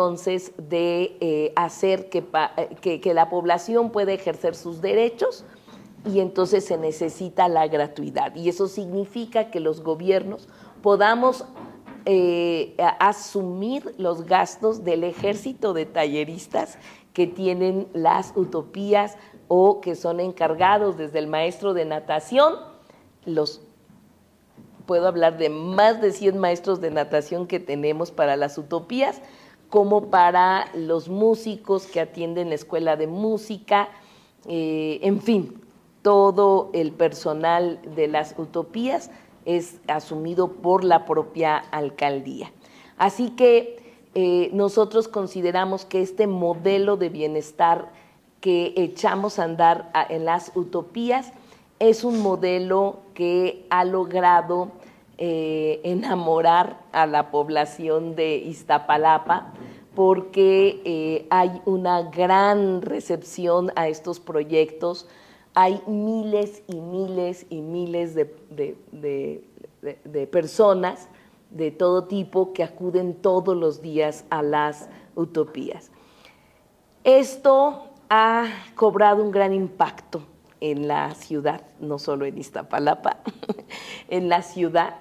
entonces de hacer que la población pueda ejercer sus derechos, y entonces se necesita la gratuidad. Y eso significa que los gobiernos podamos asumir los gastos del ejército de talleristas que tienen las utopías o que son encargados desde el maestro de natación. Puedo hablar de más de 100 maestros de natación que tenemos para las utopías, como para los músicos que atienden la escuela de música, en fin, todo el personal de las utopías es asumido por la propia alcaldía. Así que nosotros consideramos que este modelo de bienestar que echamos a andar en las utopías es un modelo que ha logrado enamorar a la población de Iztapalapa, porque hay una gran recepción a estos proyectos. Hay miles y miles y miles de personas de todo tipo que acuden todos los días a las utopías. Esto ha cobrado un gran impacto en la ciudad, no solo en Iztapalapa, en la ciudad.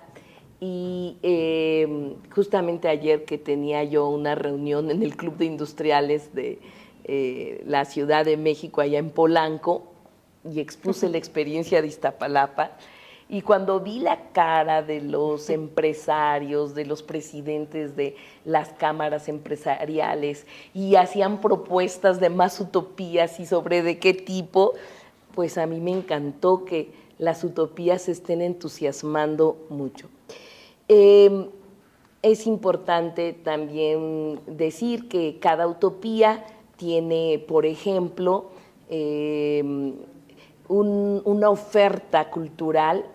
Y justamente ayer que tenía yo una reunión en el Club de Industriales de la Ciudad de México, allá en Polanco, y expuse la experiencia de Iztapalapa, y cuando vi la cara de los empresarios, de los presidentes de las cámaras empresariales, y hacían propuestas de más utopías y sobre de qué tipo, pues a mí me encantó que las utopías se estén entusiasmando mucho. Es importante también decir que cada utopía tiene, por ejemplo, una oferta cultural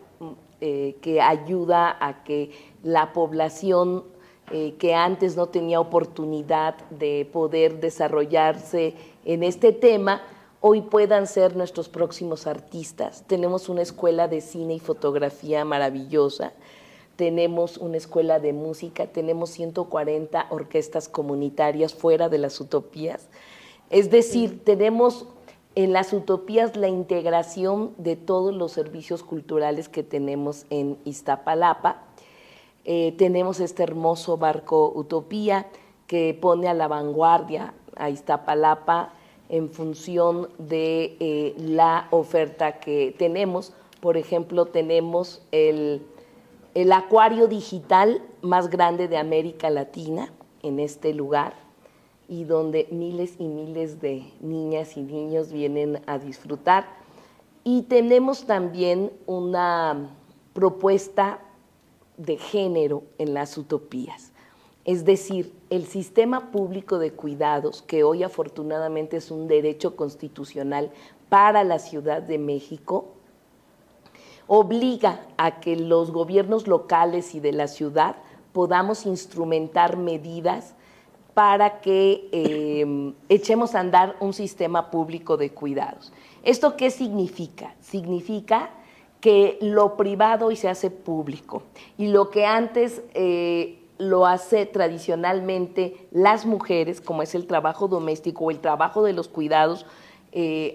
que ayuda a que la población que antes no tenía oportunidad de poder desarrollarse en este tema, hoy puedan ser nuestros próximos artistas. Tenemos una escuela de cine y fotografía maravillosa, tenemos una escuela de música, tenemos 140 orquestas comunitarias fuera de las utopías. Es decir, tenemos en las utopías la integración de todos los servicios culturales que tenemos en Iztapalapa. Tenemos este hermoso barco Utopía que pone a la vanguardia a Iztapalapa en función de la oferta que tenemos. Por ejemplo, tenemos el acuario digital más grande de América Latina en este lugar, y donde miles y miles de niñas y niños vienen a disfrutar. Y tenemos también una propuesta de género en las utopías. Es decir, el sistema público de cuidados, que hoy afortunadamente es un derecho constitucional para la Ciudad de México, obliga a que los gobiernos locales y de la ciudad podamos instrumentar medidas para que echemos a andar un sistema público de cuidados. ¿Esto qué significa? Significa que lo privado hoy se hace público, y lo que antes lo hace tradicionalmente las mujeres, como es el trabajo doméstico o el trabajo de los cuidados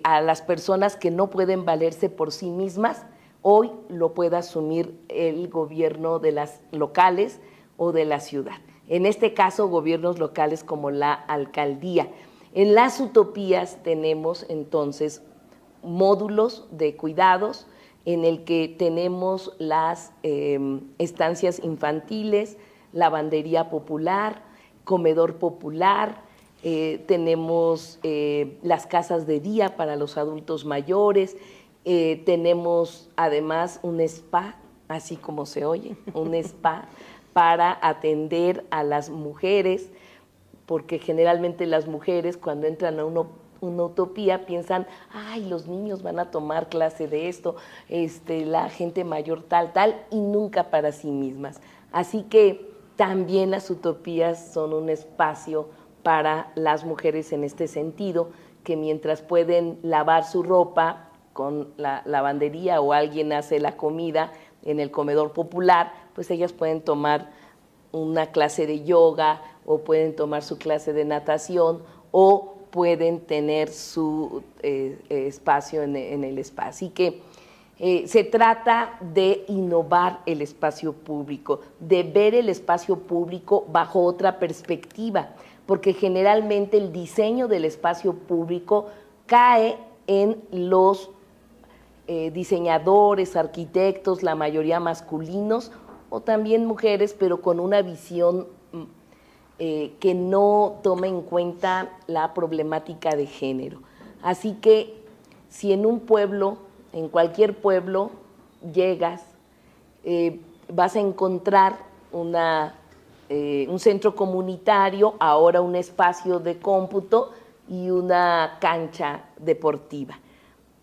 a las personas que no pueden valerse por sí mismas, hoy lo puede asumir el gobierno de las locales o de la ciudad. En este caso, gobiernos locales como la alcaldía. En las utopías tenemos entonces módulos de cuidados en el que tenemos las estancias infantiles, lavandería popular, comedor popular, tenemos las casas de día para los adultos mayores, tenemos además un spa, así como se oye, un spa para atender a las mujeres, porque generalmente las mujeres cuando entran a una utopía piensan, ay, los niños van a tomar clase de esto, la gente mayor tal, y nunca para sí mismas. Así que también las utopías son un espacio para las mujeres en este sentido, que mientras pueden lavar su ropa con la lavandería o alguien hace la comida en el comedor popular, pues ellas pueden tomar una clase de yoga o pueden tomar su clase de natación, o pueden tener su espacio en el spa. Así que se trata de innovar el espacio público, de ver el espacio público bajo otra perspectiva, porque generalmente el diseño del espacio público cae en los diseñadores, arquitectos, la mayoría masculinos, o también mujeres, pero con una visión que no tome en cuenta la problemática de género. Así que si en un pueblo, en cualquier pueblo, llegas, vas a encontrar un centro comunitario, ahora un espacio de cómputo y una cancha deportiva.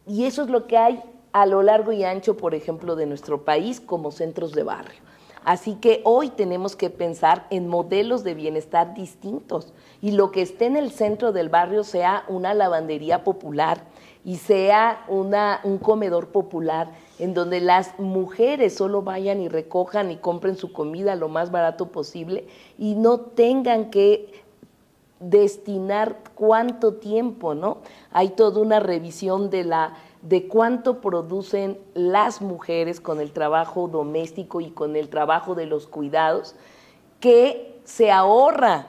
Y eso es lo que hay a lo largo y ancho, por ejemplo, de nuestro país como centros de barrio. Así que hoy tenemos que pensar en modelos de bienestar distintos y lo que esté en el centro del barrio sea una lavandería popular y sea un comedor popular en donde las mujeres solo vayan y recojan y compren su comida lo más barato posible y no tengan que destinar cuánto tiempo, ¿no? Hay toda una revisión de cuánto producen las mujeres con el trabajo doméstico y con el trabajo de los cuidados, que se ahorra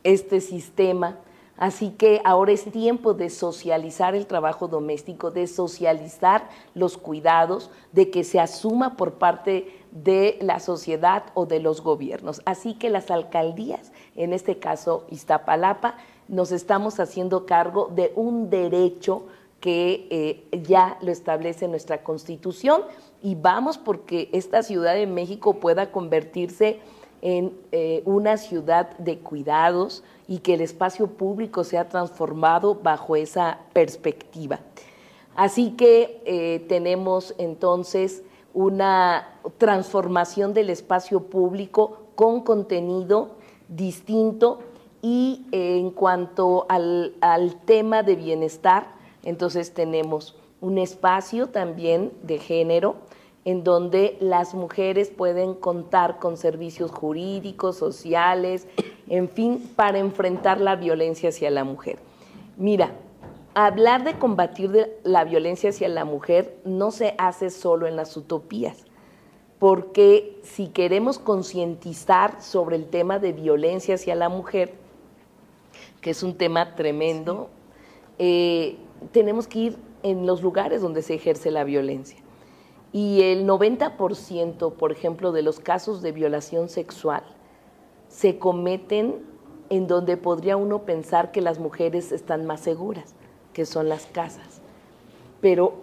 este sistema. Así que ahora es tiempo de socializar el trabajo doméstico, de socializar los cuidados, de que se asuma por parte de la sociedad o de los gobiernos. Así que las alcaldías, en este caso Iztapalapa, nos estamos haciendo cargo de un derecho que ya lo establece nuestra Constitución y vamos porque esta Ciudad de México pueda convertirse en una ciudad de cuidados y que el espacio público sea transformado bajo esa perspectiva. Así que tenemos entonces una transformación del espacio público con contenido distinto y en cuanto al tema de bienestar, entonces tenemos un espacio también de género en donde las mujeres pueden contar con servicios jurídicos, sociales, en fin, para enfrentar la violencia hacia la mujer. Mira, hablar de combatir la violencia hacia la mujer no se hace solo en las utopías, porque si queremos concientizar sobre el tema de violencia hacia la mujer, que es un tema tremendo, tenemos que ir en los lugares donde se ejerce la violencia. Y el 90%, por ejemplo, de los casos de violación sexual se cometen en donde podría uno pensar que las mujeres están más seguras, que son las casas. Pero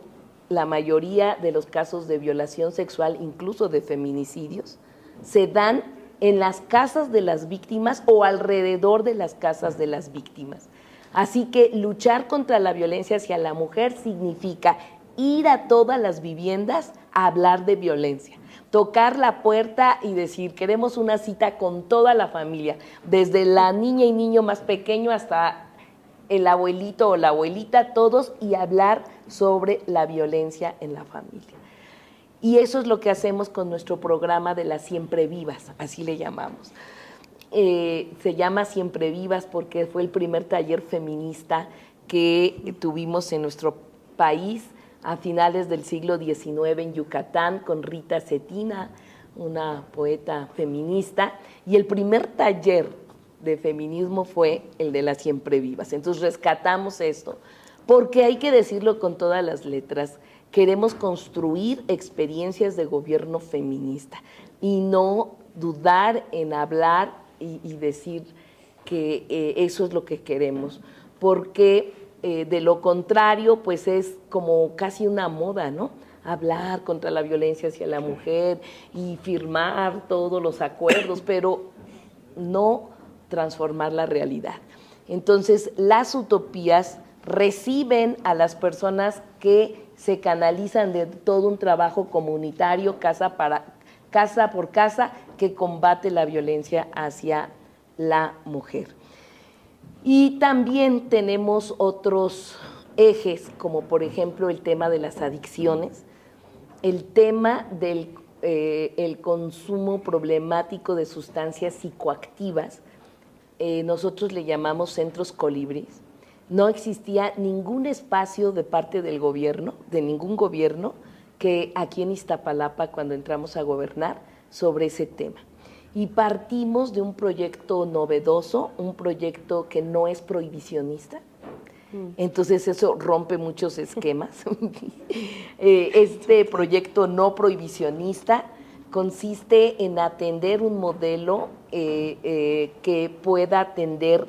la mayoría de los casos de violación sexual, incluso de feminicidios, se dan en las casas de las víctimas o alrededor de las casas de las víctimas. Así que luchar contra la violencia hacia la mujer significa ir a todas las viviendas a hablar de violencia, tocar la puerta y decir, queremos una cita con toda la familia, desde la niña y niño más pequeño hasta el abuelito o la abuelita, todos, y hablar sobre la violencia en la familia. Y eso es lo que hacemos con nuestro programa de las Siempre Vivas, así le llamamos. Se llama Siempre Vivas porque fue el primer taller feminista que tuvimos en nuestro país a finales del siglo XIX en Yucatán, con Rita Cetina, una poeta feminista, y el primer taller de feminismo fue el de las Siempre Vivas. Entonces rescatamos esto, porque hay que decirlo con todas las letras, queremos construir experiencias de gobierno feminista y no dudar en hablar y decir que eso es lo que queremos, porque de lo contrario, pues es como casi una moda, ¿no? Hablar contra la violencia hacia la mujer y firmar todos los acuerdos, pero no transformar la realidad. Entonces, las utopías reciben a las personas que se canalizan de todo un trabajo comunitario, casa por casa, que combate la violencia hacia la mujer. Y también tenemos otros ejes, como por ejemplo el tema de las adicciones, el tema del el consumo problemático de sustancias psicoactivas, nosotros le llamamos centros colibríes. No existía ningún espacio de parte del gobierno, de ningún gobierno, que aquí en Iztapalapa, cuando entramos a gobernar, sobre ese tema. Y partimos de un proyecto novedoso, un proyecto que no es prohibicionista. Entonces eso rompe muchos esquemas. Este proyecto no prohibicionista consiste en atender un modelo que pueda atender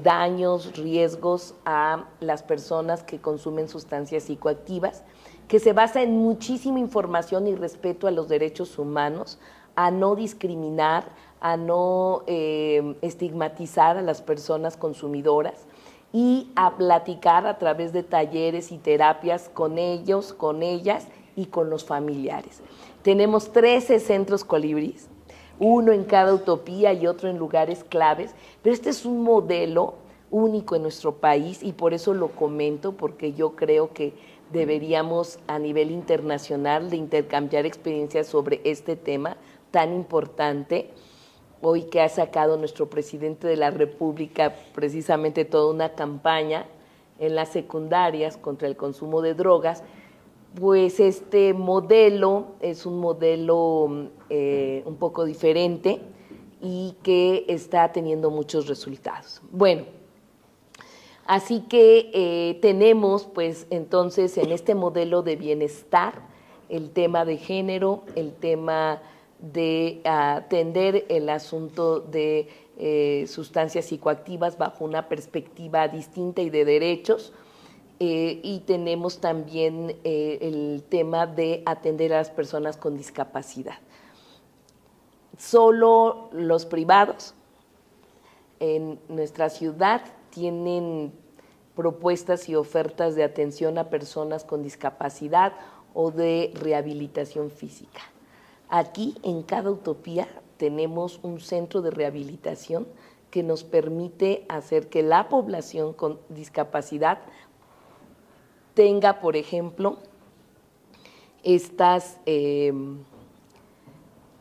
daños, riesgos a las personas que consumen sustancias psicoactivas, que se basa en muchísima información y respeto a los derechos humanos, a no discriminar, a no estigmatizar a las personas consumidoras y a platicar a través de talleres y terapias con ellos, con ellas y con los familiares. Tenemos 13 centros colibríes, uno en cada utopía y otro en lugares claves, pero este es un modelo único en nuestro país y por eso lo comento, porque yo creo que deberíamos a nivel internacional de intercambiar experiencias sobre este tema tan importante. Hoy que ha sacado nuestro presidente de la República precisamente toda una campaña en las secundarias contra el consumo de drogas, pues este modelo es un modelo un poco diferente y que está teniendo muchos resultados. Bueno, así que tenemos pues entonces en este modelo de bienestar el tema de género, el tema de atender el asunto de sustancias psicoactivas bajo una perspectiva distinta y de derechos, y tenemos también el tema de atender a las personas con discapacidad. Solo los privados en nuestra ciudad tienen propuestas y ofertas de atención a personas con discapacidad o de rehabilitación física. Aquí, en cada utopía, tenemos un centro de rehabilitación que nos permite hacer que la población con discapacidad tenga, por ejemplo, estas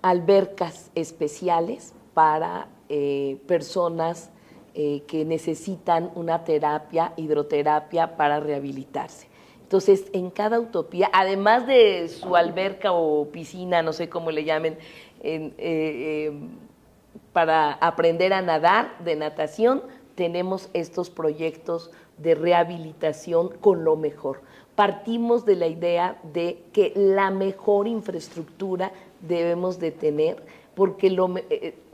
albercas especiales para personas que necesitan una terapia, hidroterapia, para rehabilitarse. Entonces, en cada utopía, además de su alberca o piscina, no sé cómo le llamen, para aprender a nadar, de natación, tenemos estos proyectos de rehabilitación con lo mejor. Partimos de la idea de que la mejor infraestructura debemos de tener, porque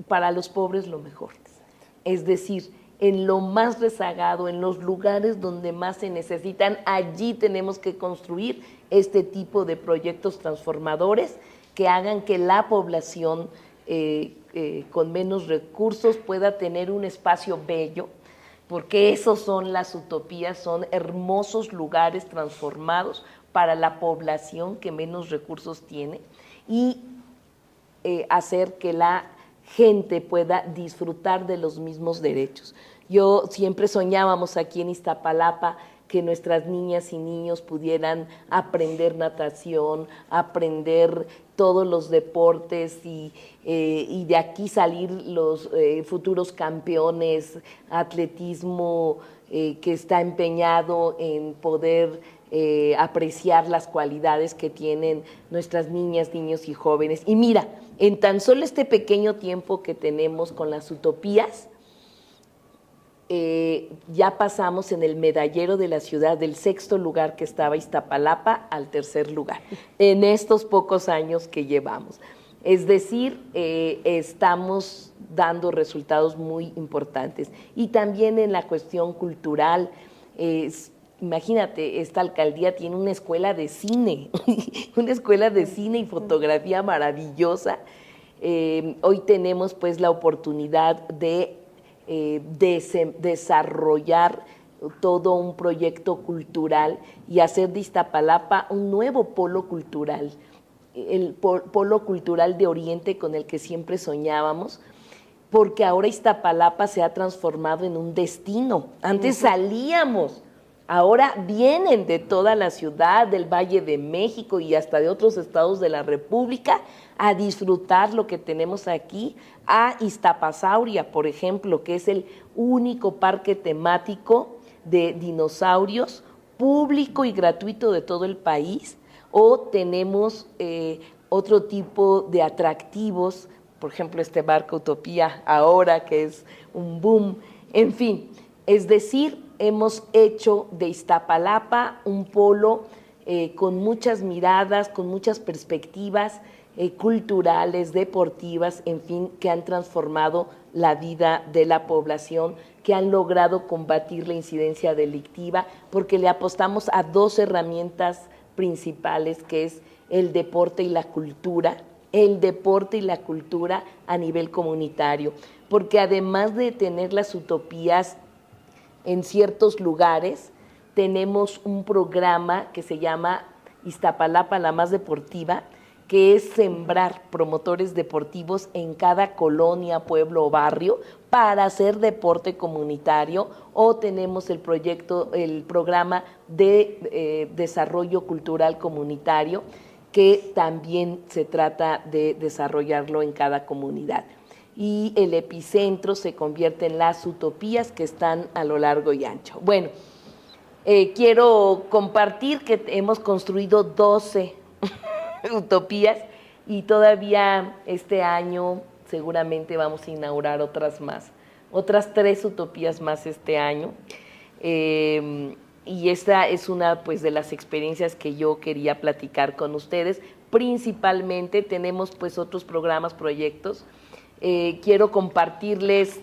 para los pobres lo mejor. Es decir, en lo más rezagado, en los lugares donde más se necesitan, allí tenemos que construir este tipo de proyectos transformadores que hagan que la población con menos recursos pueda tener un espacio bello, porque esos son las utopías, son hermosos lugares transformados para la población que menos recursos tiene, y hacer que la gente pueda disfrutar de los mismos derechos. Yo siempre soñábamos aquí en Iztapalapa que nuestras niñas y niños pudieran aprender natación, aprender todos los deportes y de aquí salir los futuros campeones, atletismo que está empeñado en poder apreciar las cualidades que tienen nuestras niñas, niños y jóvenes. Y mira, en tan solo este pequeño tiempo que tenemos con las utopías, ya pasamos en el medallero de la ciudad del 6º lugar que estaba Iztapalapa al 3er lugar, en estos pocos años que llevamos. Es decir, estamos dando resultados muy importantes. Y también en la cuestión cultural, imagínate, esta alcaldía tiene una escuela de cine, una escuela de cine y fotografía maravillosa. Hoy tenemos pues la oportunidad de desarrollar todo un proyecto cultural y hacer de Iztapalapa un nuevo polo cultural, el polo cultural de Oriente con el que siempre soñábamos, porque ahora Iztapalapa se ha transformado en un destino. Antes salíamos ahora vienen de toda la ciudad, del Valle de México y hasta de otros estados de la República a disfrutar lo que tenemos aquí, a Iztapasauria, por ejemplo, que es el único parque temático de dinosaurios público y gratuito de todo el país, o tenemos otro tipo de atractivos, por ejemplo, este barco Utopía ahora, que es un boom, en fin, es decir, hemos hecho de Iztapalapa un polo con muchas miradas, con muchas perspectivas culturales, deportivas, en fin, que han transformado la vida de la población, que han logrado combatir la incidencia delictiva, porque le apostamos a dos herramientas principales, que es el deporte y la cultura, a nivel comunitario, porque además de tener las utopías en ciertos lugares, tenemos un programa que se llama Iztapalapa, la más deportiva, que es sembrar promotores deportivos en cada colonia, pueblo o barrio para hacer deporte comunitario, o tenemos el programa de desarrollo cultural comunitario, que también se trata de desarrollarlo en cada comunidad. Y el epicentro se convierte en las utopías que están a lo largo y ancho. Bueno, quiero compartir que hemos construido 12 utopías y todavía este año seguramente vamos a inaugurar otras 3 utopías más este año. Y esta es una pues de las experiencias que yo quería platicar con ustedes. Principalmente tenemos pues otros programas, proyectos. Quiero compartirles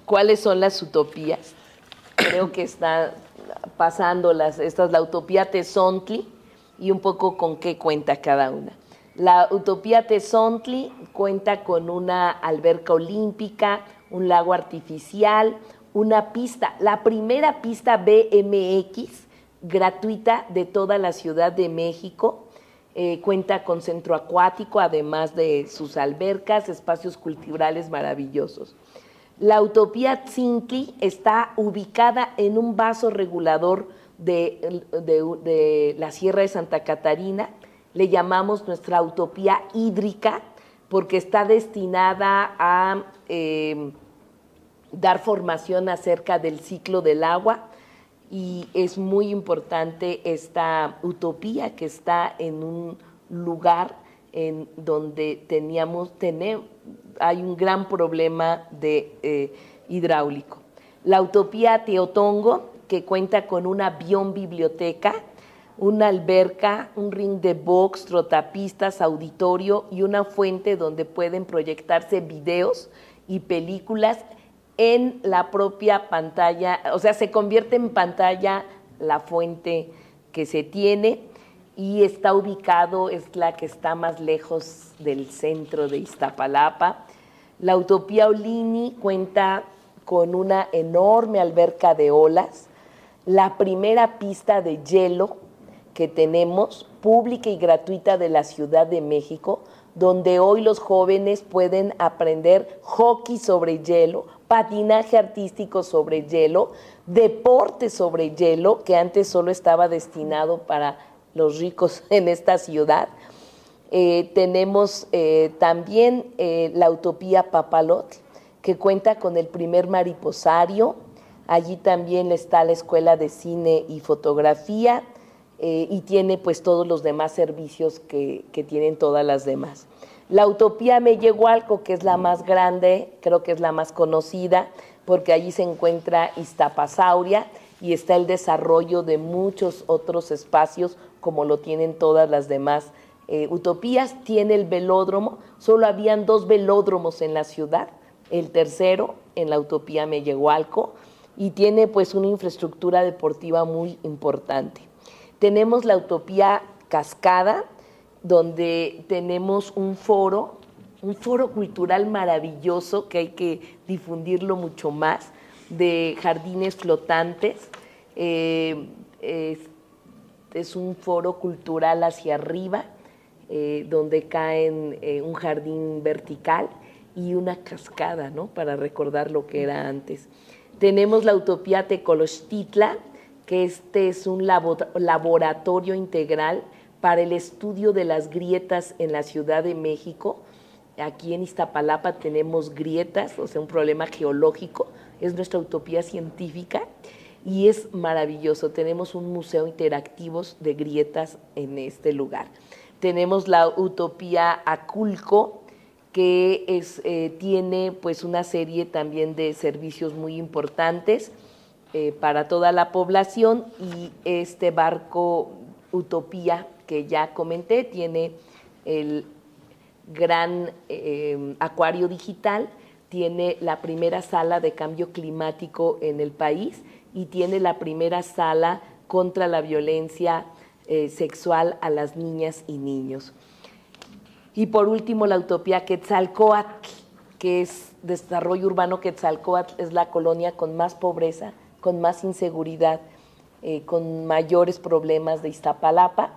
cuáles son las utopías. Creo que está pasando esta es la utopía Tezontli y un poco con qué cuenta cada una. La utopía Tezontli cuenta con una alberca olímpica, un lago artificial, una pista, la primera pista BMX gratuita de toda la Ciudad de México. Cuenta con centro acuático, además de sus albercas, espacios culturales maravillosos. La utopía Tzintli está ubicada en un vaso regulador de la Sierra de Santa Catarina. Le llamamos nuestra utopía hídrica porque está destinada a dar formación acerca del ciclo del agua, y es muy importante esta utopía que está en un lugar en donde hay un gran problema de hidráulico. La utopía Teotongo, que cuenta con una biblioteca, una alberca, un ring de box, trotapistas, auditorio y una fuente donde pueden proyectarse videos y películas en la propia pantalla, o sea, se convierte en pantalla la fuente que se tiene, y está ubicado, es la que está más lejos del centro de Iztapalapa. La utopía Olini cuenta con una enorme alberca de olas, la primera pista de hielo que tenemos, pública y gratuita de la Ciudad de México, donde hoy los jóvenes pueden aprender hockey sobre hielo, patinaje artístico sobre hielo, deporte sobre hielo, que antes solo estaba destinado para los ricos en esta ciudad. Tenemos también la utopía Papalotl, que cuenta con el primer mariposario. Allí también está la Escuela de Cine y Fotografía, y tiene pues todos los demás servicios que tienen todas las demás. La utopía Mellehualco, que es la más grande, creo que es la más conocida, porque allí se encuentra Iztapasauria y está el desarrollo de muchos otros espacios, como lo tienen todas las demás utopías. Tiene el velódromo, solo habían 2 velódromos en la ciudad, el tercero en la utopía Mellehualco, y tiene pues una infraestructura deportiva muy importante. Tenemos la utopía Cascada, donde tenemos un foro cultural maravilloso que hay que difundirlo mucho más, de jardines flotantes. Es un foro cultural hacia arriba, donde caen un jardín vertical y una cascada, ¿no?, para recordar lo que era antes. Tenemos la utopía Tecolochtitla, que este es un laboratorio integral para el estudio de las grietas en la Ciudad de México. Aquí en Iztapalapa tenemos grietas, o sea, un problema geológico, es nuestra utopía científica y es maravilloso. Tenemos un museo interactivo de grietas en este lugar. Tenemos la utopía Aculco, que tiene pues una serie también de servicios muy importantes para toda la población, y este barco Utopía que ya comenté tiene el gran acuario digital, tiene la primera sala de cambio climático en el país y tiene la primera sala contra la violencia sexual a las niñas y niños. Y por último, la utopía Quetzalcóatl, que es desarrollo urbano. Quetzalcóatl es la colonia con más pobreza, con más inseguridad, con mayores problemas de Iztapalapa,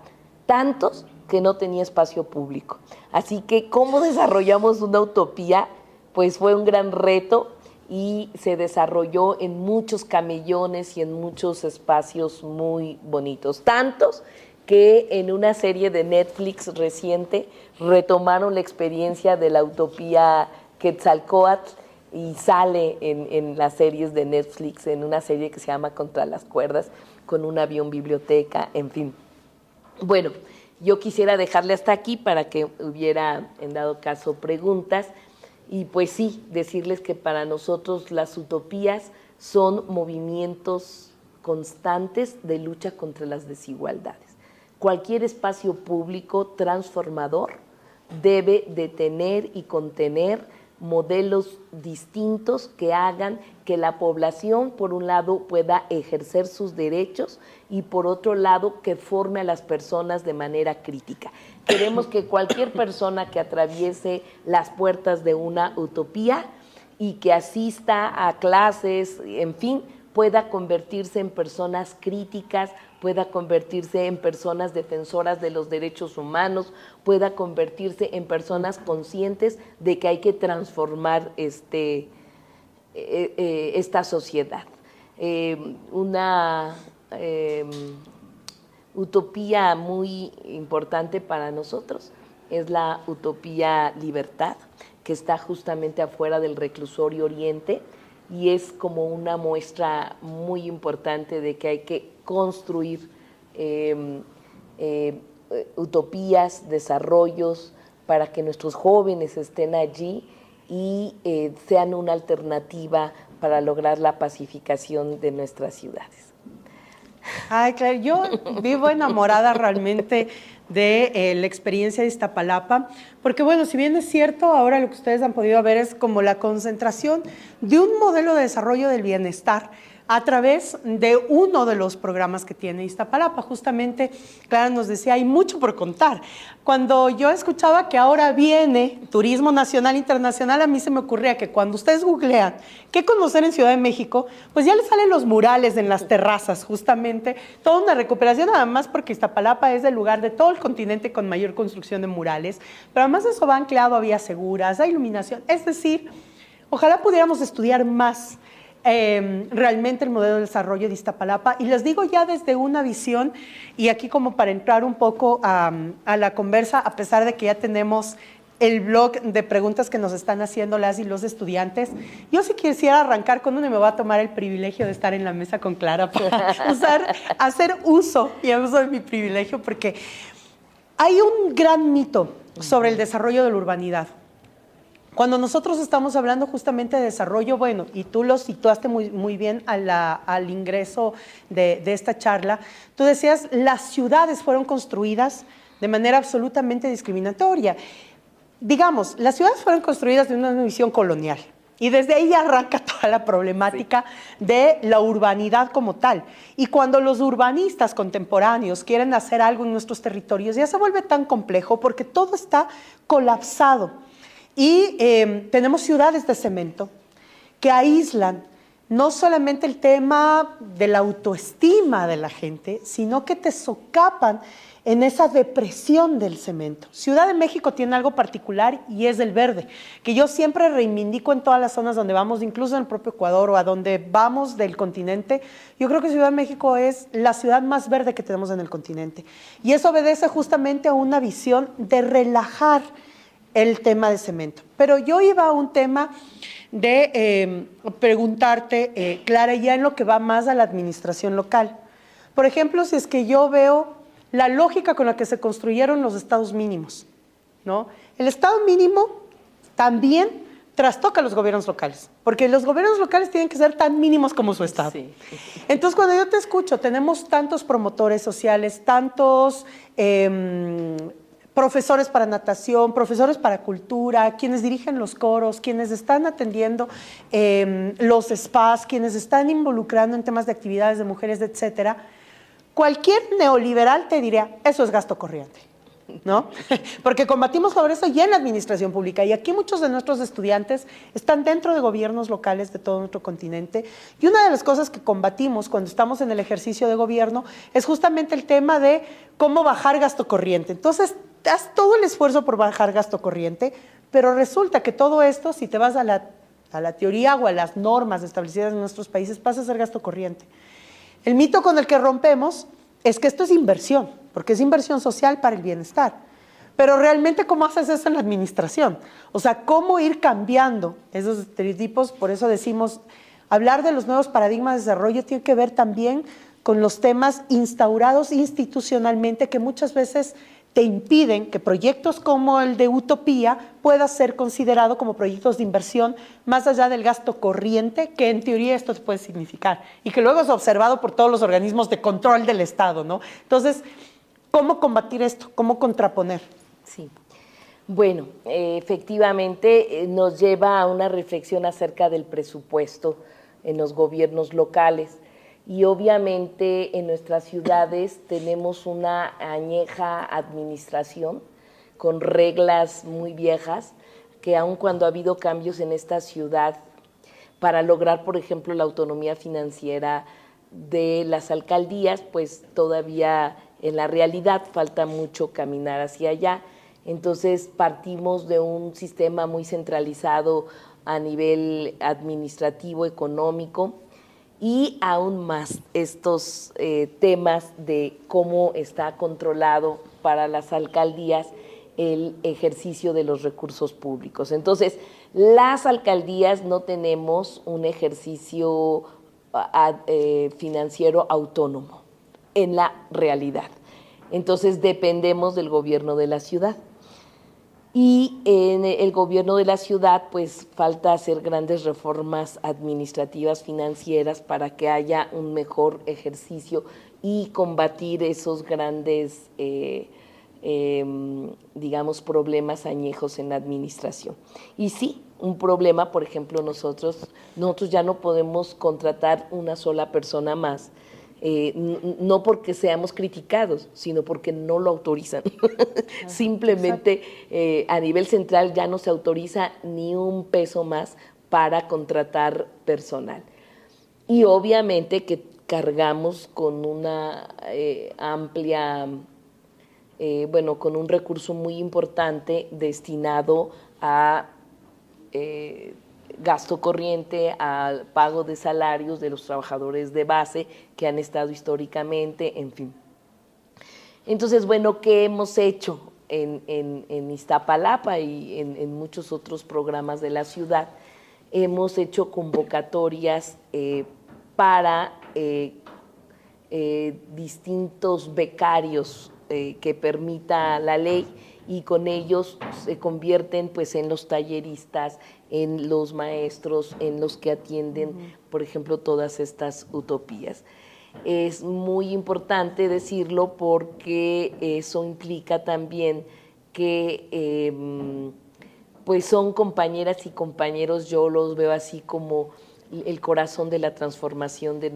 tantos que no tenía espacio público. Así que, ¿cómo desarrollamos una utopía? Pues fue un gran reto y se desarrolló en muchos camellones y en muchos espacios muy bonitos, tantos que en una serie de Netflix reciente retomaron la experiencia de la utopía Quetzalcóatl y sale en las series de Netflix, en una serie que se llama Contra las cuerdas, con un avión biblioteca, en fin. Bueno, yo quisiera dejarle hasta aquí para que hubiera, en dado caso, preguntas. Y pues sí, decirles que para nosotros las utopías son movimientos constantes de lucha contra las desigualdades. Cualquier espacio público transformador debe de tener y contener modelos distintos que hagan que la población, por un lado, pueda ejercer sus derechos y, por otro lado, que forme a las personas de manera crítica. Queremos que cualquier persona que atraviese las puertas de una utopía y que asista a clases, en fin, pueda convertirse en personas críticas, pueda convertirse en personas defensoras de los derechos humanos, pueda convertirse en personas conscientes de que hay que transformar esta sociedad. Una utopía muy importante para nosotros es la utopía Libertad, que está justamente afuera del reclusorio Oriente, y es como una muestra muy importante de que hay que construir utopías, desarrollos, para que nuestros jóvenes estén allí y sean una alternativa para lograr la pacificación de nuestras ciudades. Ay, claro, yo vivo enamorada realmente de la experiencia de Iztapalapa, porque bueno, si bien es cierto, ahora lo que ustedes han podido ver es como la concentración de un modelo de desarrollo del bienestar a través de uno de los programas que tiene Iztapalapa. Justamente, Clara nos decía, hay mucho por contar. Cuando yo escuchaba que ahora viene turismo nacional e internacional, a mí se me ocurría que cuando ustedes googlean qué conocer en Ciudad de México, pues ya les salen los murales en las terrazas, justamente, toda una recuperación, además porque Iztapalapa es el lugar de todo el continente con mayor construcción de murales, pero además de eso va anclado a vías seguras, a iluminación, es decir, ojalá pudiéramos estudiar más realmente el modelo de desarrollo de Iztapalapa, y les digo ya desde una visión, y aquí como para entrar un poco a la conversa, a pesar de que ya tenemos el blog de preguntas que nos están haciendo las y los estudiantes, yo sí quisiera arrancar con uno y me voy a tomar el privilegio de estar en la mesa con Clara para hacer uso y abuso de mi privilegio, porque hay un gran mito sobre el desarrollo de la urbanidad. Cuando nosotros estamos hablando justamente de desarrollo, bueno, y tú lo situaste muy bien al ingreso de esta charla, tú decías, las ciudades fueron construidas de manera absolutamente discriminatoria. Digamos, las ciudades fueron construidas de una visión colonial, y desde ahí arranca toda la problemática de la urbanidad como tal. Y cuando los urbanistas contemporáneos quieren hacer algo en nuestros territorios, ya se vuelve tan complejo porque todo está colapsado. Y tenemos ciudades de cemento que aíslan no solamente el tema de la autoestima de la gente, sino que te socapan en esa depresión del cemento. Ciudad de México tiene algo particular y es el verde, que yo siempre reivindico en todas las zonas donde vamos, incluso en el propio Ecuador o a donde vamos del continente. Yo creo que Ciudad de México es la ciudad más verde que tenemos en el continente. Y eso obedece justamente a una visión de relajar el tema de cemento. Pero yo iba a un tema de preguntarte, Clara, ya en lo que va más a la administración local. Por ejemplo, si es que yo veo la lógica con la que se construyeron los estados mínimos, ¿no? El estado mínimo también trastoca a los gobiernos locales, porque los gobiernos locales tienen que ser tan mínimos como su estado. Sí. Entonces, cuando yo te escucho, tenemos tantos promotores sociales, tantos profesores para natación, profesores para cultura, quienes dirigen los coros, quienes están atendiendo los spas, quienes están involucrando en temas de actividades de mujeres, etcétera. Cualquier neoliberal te diría, eso es gasto corriente, ¿no? Porque combatimos sobre eso ya en la administración pública, y aquí muchos de nuestros estudiantes están dentro de gobiernos locales de todo nuestro continente, y una de las cosas que combatimos cuando estamos en el ejercicio de gobierno es justamente el tema de cómo bajar gasto corriente. Entonces, haz todo el esfuerzo por bajar gasto corriente, pero resulta que todo esto, si te vas a la teoría o a las normas establecidas en nuestros países, pasa a ser gasto corriente. El mito con el que rompemos es que esto es inversión, porque es inversión social para el bienestar. Pero realmente, ¿cómo haces eso en la administración? O sea, ¿cómo ir cambiando esos estereotipos? Por eso decimos, hablar de los nuevos paradigmas de desarrollo tiene que ver también con los temas instaurados institucionalmente que muchas veces te impiden que proyectos como el de Utopía pueda ser considerado como proyectos de inversión más allá del gasto corriente, que en teoría esto puede significar, y que luego es observado por todos los organismos de control del Estado, ¿no? Entonces, ¿cómo combatir esto? ¿Cómo contraponer? Sí. Bueno, efectivamente nos lleva a una reflexión acerca del presupuesto en los gobiernos locales. Y obviamente en nuestras ciudades tenemos una añeja administración con reglas muy viejas que aun cuando ha habido cambios en esta ciudad para lograr, por ejemplo, la autonomía financiera de las alcaldías, pues todavía en la realidad falta mucho caminar hacia allá. Entonces partimos de un sistema muy centralizado a nivel administrativo, económico, y aún más estos temas de cómo está controlado para las alcaldías el ejercicio de los recursos públicos. Entonces, las alcaldías no tenemos un ejercicio financiero autónomo en la realidad. Entonces, dependemos del gobierno de la ciudad. Y en el gobierno de la ciudad, pues falta hacer grandes reformas administrativas, financieras, para que haya un mejor ejercicio y combatir esos grandes, digamos, problemas añejos en la administración. Y sí, un problema, por ejemplo, nosotros ya no podemos contratar una sola persona más, no porque seamos criticados, sino porque no lo autorizan. Simplemente a nivel central ya no se autoriza ni un peso más para contratar personal. Y obviamente que cargamos con una amplia, con un recurso muy importante destinado a gasto corriente, al pago de salarios de los trabajadores de base que han estado históricamente, en fin. Entonces, bueno, ¿qué hemos hecho en Iztapalapa y en muchos otros programas de la ciudad? Hemos hecho convocatorias para distintos becarios que permita la ley, y con ellos se convierten pues en los talleristas, en los maestros, en los que atienden, por ejemplo, todas estas utopías. Es muy importante decirlo porque eso implica también que pues son compañeras y compañeros, yo los veo así como el corazón de la transformación de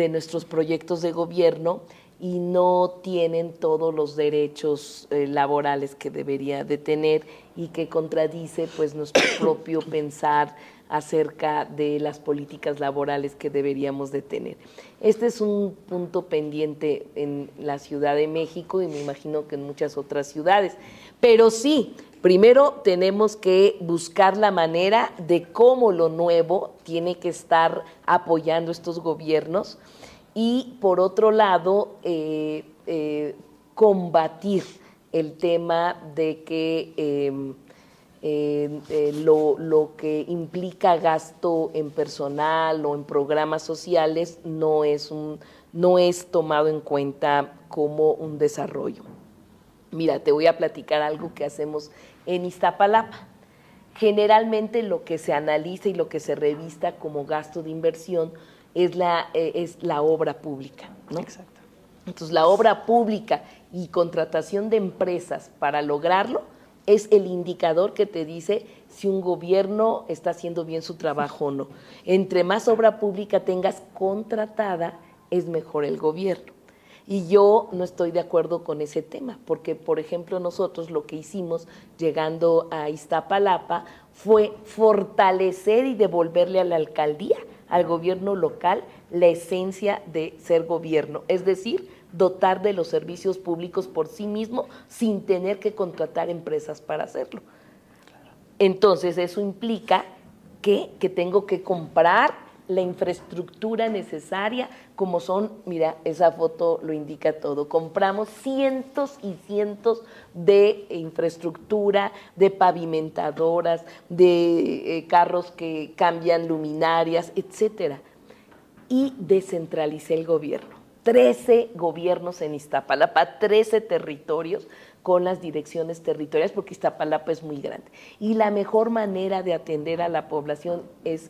nuestros proyectos de gobierno, y no tienen todos los derechos laborales que debería de tener, y que contradice pues nuestro propio pensar, acerca de las políticas laborales que deberíamos de tener. Este es un punto pendiente en la Ciudad de México y me imagino que en muchas otras ciudades. Pero sí, primero tenemos que buscar la manera de cómo lo nuevo tiene que estar apoyando estos gobiernos y, por otro lado, combatir el tema de que lo que implica gasto en personal o en programas sociales no es tomado en cuenta como un desarrollo. Mira, te voy a platicar algo que hacemos en Iztapalapa. Generalmente lo que se analiza y lo que se revista como gasto de inversión es la obra pública, ¿no? Exacto. Entonces, la obra pública y contratación de empresas para lograrlo es el indicador que te dice si un gobierno está haciendo bien su trabajo o no. Entre más obra pública tengas contratada, es mejor el gobierno. Y yo no estoy de acuerdo con ese tema, porque, por ejemplo, nosotros lo que hicimos llegando a Iztapalapa fue fortalecer y devolverle a la alcaldía, al gobierno local, la esencia de ser gobierno, es decir, dotar de los servicios públicos por sí mismo sin tener que contratar empresas para hacerlo. Entonces, eso implica que tengo que comprar la infraestructura necesaria, como son, mira, esa foto lo indica todo, compramos cientos y cientos de infraestructura, de pavimentadoras, de carros que cambian luminarias, etcétera, y descentralicé el gobierno. 13 gobiernos en Iztapalapa, 13 territorios con las direcciones territoriales, porque Iztapalapa es muy grande. Y la mejor manera de atender a la población es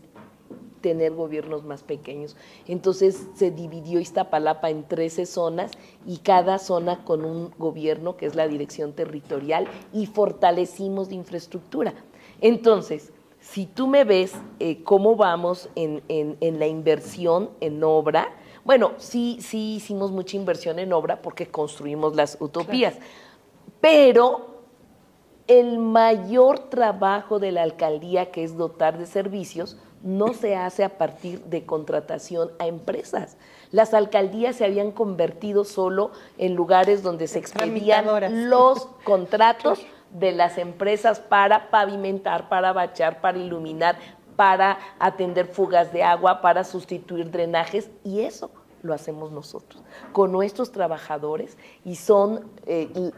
tener gobiernos más pequeños. Entonces se dividió Iztapalapa en 13 zonas y cada zona con un gobierno que es la dirección territorial y fortalecimos la infraestructura. Entonces, si tú me ves cómo vamos en la inversión en obra, bueno, sí hicimos mucha inversión en obra porque construimos las utopías, claro. Pero el mayor trabajo de la alcaldía, que es dotar de servicios, no se hace a partir de contratación a empresas. Las alcaldías se habían convertido solo en lugares donde se expedían los contratos de las empresas para pavimentar, para bachar, para iluminar, para atender fugas de agua, para sustituir drenajes, y eso lo hacemos nosotros, con nuestros trabajadores, y son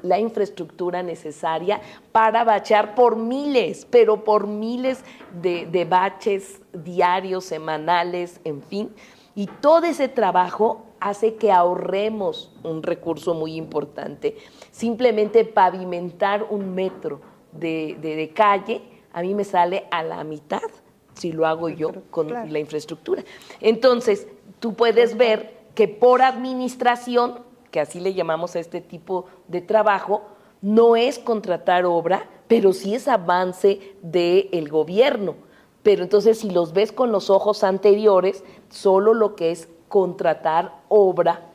la infraestructura necesaria para bachar por miles, pero por miles de baches diarios, semanales, en fin. Y todo ese trabajo hace que ahorremos un recurso muy importante. Simplemente pavimentar 1 metro de calle, a mí me sale a la mitad si lo hago yo con la infraestructura. Entonces, tú puedes ver que por administración, que así le llamamos a este tipo de trabajo, no es contratar obra, pero sí es avance del gobierno. Pero entonces, si los ves con los ojos anteriores, solo lo que es contratar obra,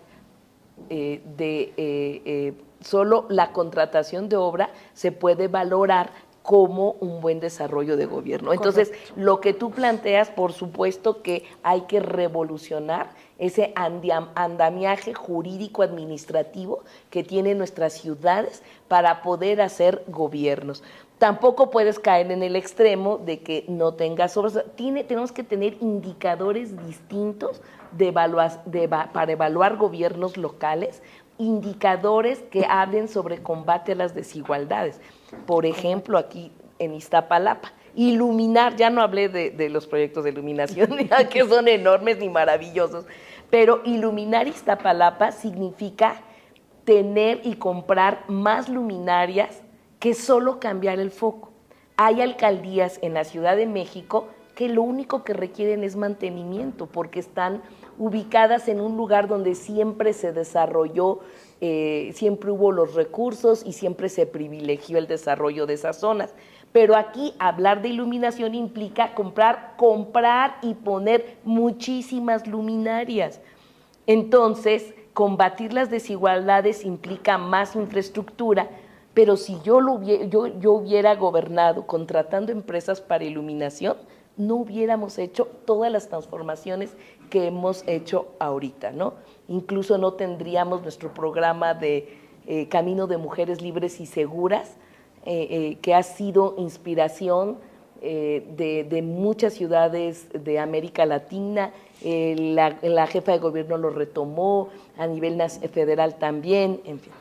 solo la contratación de obra se puede valorar como un buen desarrollo de gobierno. Entonces, correcto. Lo que tú planteas, por supuesto que hay que revolucionar ese andamiaje jurídico-administrativo que tienen nuestras ciudades para poder hacer gobiernos. Tampoco puedes caer en el extremo de que no tengas obras. Tenemos que tener indicadores distintos para evaluar gobiernos locales, indicadores que hablen sobre combate a las desigualdades. Por ejemplo, aquí en Iztapalapa, iluminar, ya no hablé de los proyectos de iluminación, que son enormes ni maravillosos, pero iluminar Iztapalapa significa tener y comprar más luminarias que solo cambiar el foco. Hay alcaldías en la Ciudad de México que lo único que requieren es mantenimiento, porque están ubicadas en un lugar donde siempre se desarrolló, siempre hubo los recursos y siempre se privilegió el desarrollo de esas zonas. Pero aquí hablar de iluminación implica comprar y poner muchísimas luminarias. Entonces, combatir las desigualdades implica más infraestructura, pero si yo hubiera gobernado contratando empresas para iluminación, no hubiéramos hecho todas las transformaciones que hemos hecho ahorita, ¿no? Incluso no tendríamos nuestro programa de Camino de Mujeres Libres y Seguras, que ha sido inspiración de muchas ciudades de América Latina. La jefa de gobierno lo retomó, a nivel federal también, en fin.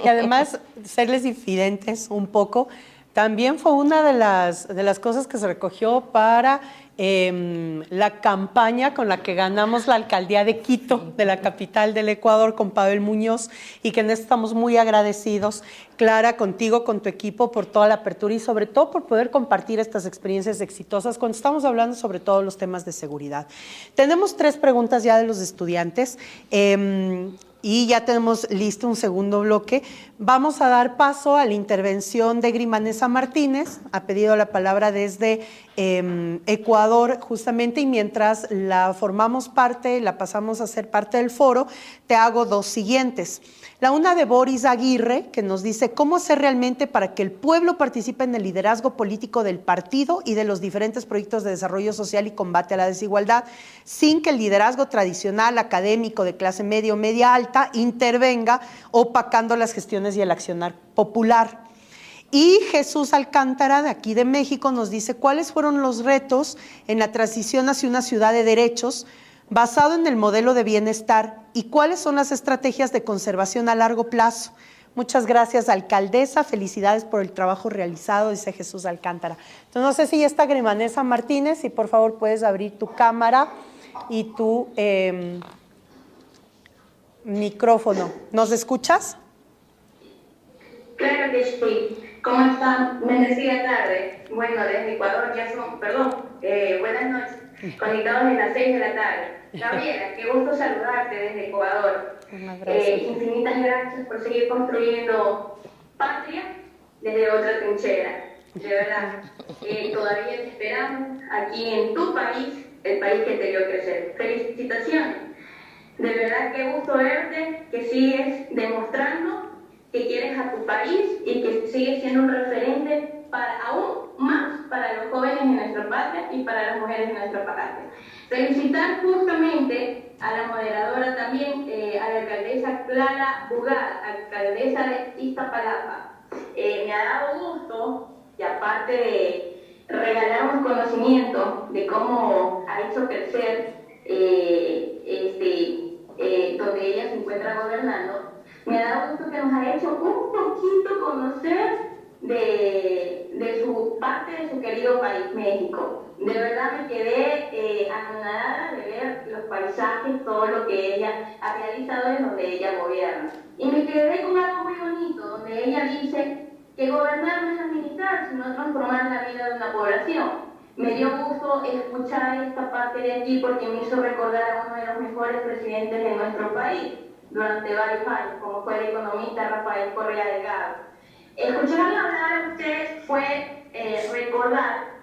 Y además, serles diferentes un poco, también fue una de las cosas que se recogió para la campaña con la que ganamos la alcaldía de Quito, de la capital del Ecuador, con Pavel Muñoz, y que en esto estamos muy agradecidos, Clara, contigo, con tu equipo, por toda la apertura y sobre todo por poder compartir estas experiencias exitosas cuando estamos hablando sobre todos los temas de seguridad. Tenemos 3 preguntas ya de los estudiantes. Y ya tenemos listo un segundo bloque. Vamos a dar paso a la intervención de Grimanesa Martínez, ha pedido la palabra desde Ecuador justamente, y mientras la formamos parte, la pasamos a ser parte del foro, te hago 2 siguientes. La una de Boris Aguirre, que nos dice cómo hacer realmente para que el pueblo participe en el liderazgo político del partido y de los diferentes proyectos de desarrollo social y combate a la desigualdad, sin que el liderazgo tradicional, académico, de clase media o media alta, intervenga opacando las gestiones y el accionar popular. Y Jesús Alcántara, de aquí de México, nos dice cuáles fueron los retos en la transición hacia una ciudad de derechos basado en el modelo de bienestar y cuáles son las estrategias de conservación a largo plazo. Muchas gracias, alcaldesa, felicidades por el trabajo realizado, dice Jesús Alcántara. Entonces, no sé si ya está Grimanesa Martínez, y por favor puedes abrir tu cámara y tu micrófono. ¿Nos escuchas? Claro que sí. ¿Cómo están? Bendecida tarde. Bueno, desde Ecuador ya son, buenas noches. Conectados en las 6 de la tarde. Gabriela, qué gusto saludarte desde Ecuador. Infinitas gracias por seguir construyendo patria desde otra trinchera. De verdad, todavía te esperamos aquí en tu país, el país que te vio crecer. Felicitaciones. De verdad, qué gusto verte, que sigues demostrando que quieres a tu país y que sigues siendo un referente para aún más para los jóvenes de nuestra patria y para las mujeres de nuestra patria. Felicitar justamente a la moderadora también, a la alcaldesa Clara Bugar, alcaldesa de Iztapalapa. Me ha dado gusto, y aparte de regalar un conocimiento de cómo ha hecho crecer donde ella se encuentra gobernando, me ha dado gusto que nos ha hecho un poquito conocer de su parte de su querido país, México. De verdad me quedé anonadada de ver los paisajes, todo lo que ella ha realizado en donde ella gobierna. Y me quedé con algo muy bonito, donde ella dice que gobernar no es administrar, sino transformar la vida de una población. Me dio gusto escuchar esta parte de aquí porque me hizo recordar a uno de los mejores presidentes de nuestro país durante varios años, como fue el economista Rafael Correa Delgado. Escucharla hablar a ustedes fue recordar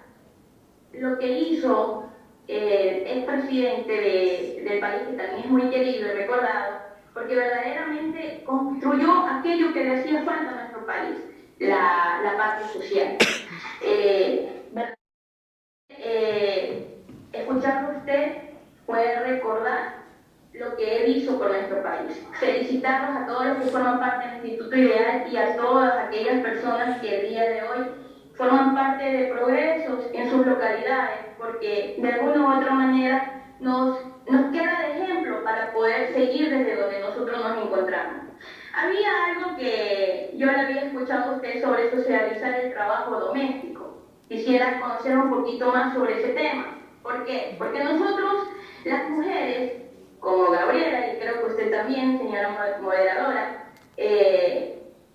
lo que hizo el presidente del país, que también es muy querido y recordado, porque verdaderamente construyó aquello que le hacía falta a nuestro país, la parte social. Escucharlo a usted fue recordar lo que él hizo por nuestro país. Felicitarlos a todos los que forman parte del Instituto Ideal y a todas aquellas personas que el día de hoy forman parte de progresos en sus localidades, porque de alguna u otra manera nos queda de ejemplo para poder seguir desde donde nosotros nos encontramos. Había algo que yo le había escuchado a usted sobre socializar el trabajo doméstico. Quisiera conocer un poquito más sobre ese tema. ¿Por qué? Porque nosotros, las mujeres, como Gabriela, y creo que usted también, señora moderadora,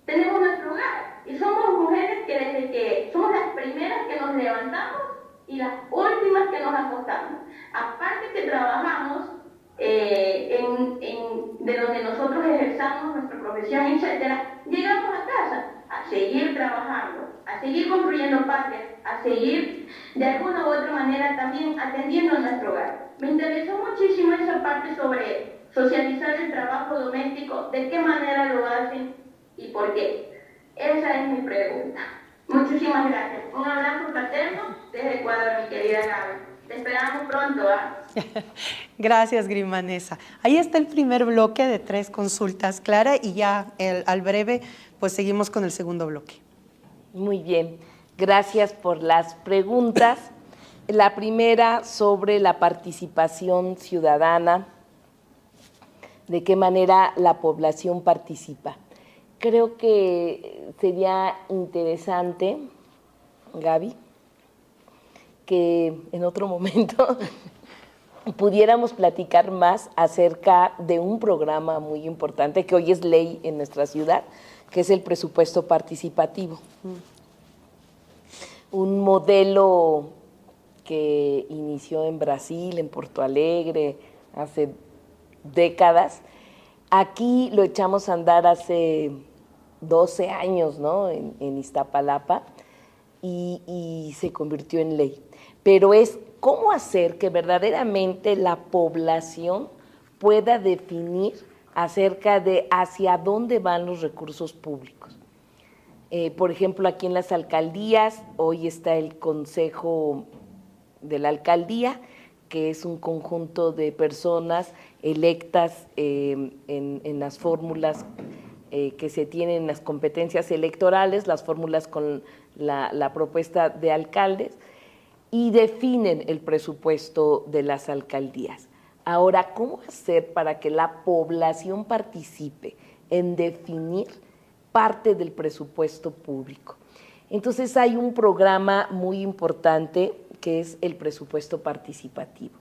tenemos nuestro hogar. Y somos mujeres que desde que somos las primeras que nos levantamos y las últimas que nos acostamos. Aparte que trabajamos de donde nosotros ejerzamos nuestra profesión, etcétera, llegamos a casa a seguir trabajando, a seguir construyendo patria, a seguir de alguna u otra manera también atendiendo nuestro hogar. Me interesó muchísimo esa parte sobre socializar el trabajo doméstico, de qué manera lo hacen y por qué. Esa es mi pregunta. Muchísimas gracias. Un abrazo fraterno desde Ecuador, mi querida Gaby. Te esperamos pronto, ¿ah? Gracias, Grimanesa. Ahí está el primer bloque de 3 consultas, Clara, y ya al breve pues seguimos con el segundo bloque. Muy bien, gracias por las preguntas. La primera sobre la participación ciudadana, de qué manera la población participa. Creo que sería interesante, Gaby, que en otro momento pudiéramos platicar más acerca de un programa muy importante que hoy es ley en nuestra ciudad, que es el presupuesto participativo. Un modelo que inició en Brasil, en Porto Alegre, hace décadas. Aquí lo echamos a andar hace 12 años, ¿no? En Iztapalapa, y se convirtió en ley. Pero es cómo hacer que verdaderamente la población pueda definir acerca de hacia dónde van los recursos públicos. Por ejemplo, aquí en las alcaldías, hoy está el Consejo de la Alcaldía, que es un conjunto de personas electas en las fórmulas que se tienen, las competencias electorales, las fórmulas con la propuesta de alcaldes, y definen el presupuesto de las alcaldías. Ahora, ¿cómo hacer para que la población participe en definir parte del presupuesto público? Entonces hay un programa muy importante que es el presupuesto participativo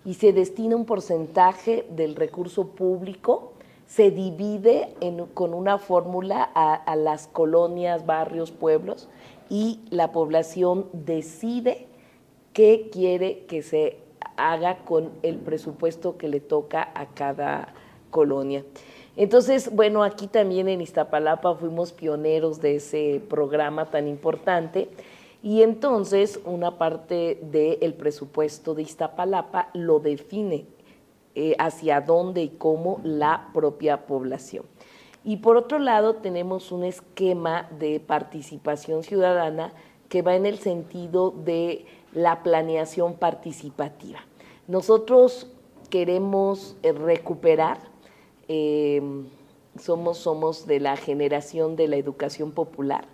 y se destina un porcentaje del recurso público, se divide con una fórmula a las colonias, barrios, pueblos, y la población decide qué quiere que se haga con el presupuesto que le toca a cada colonia. Entonces, bueno, aquí también en Iztapalapa fuimos pioneros de ese programa tan importante, y entonces una parte del presupuesto de Iztapalapa lo define hacia dónde y cómo la propia población. Y por otro lado tenemos un esquema de participación ciudadana que va en el sentido de la planeación participativa. Nosotros queremos recuperar, somos de la generación de la educación popular,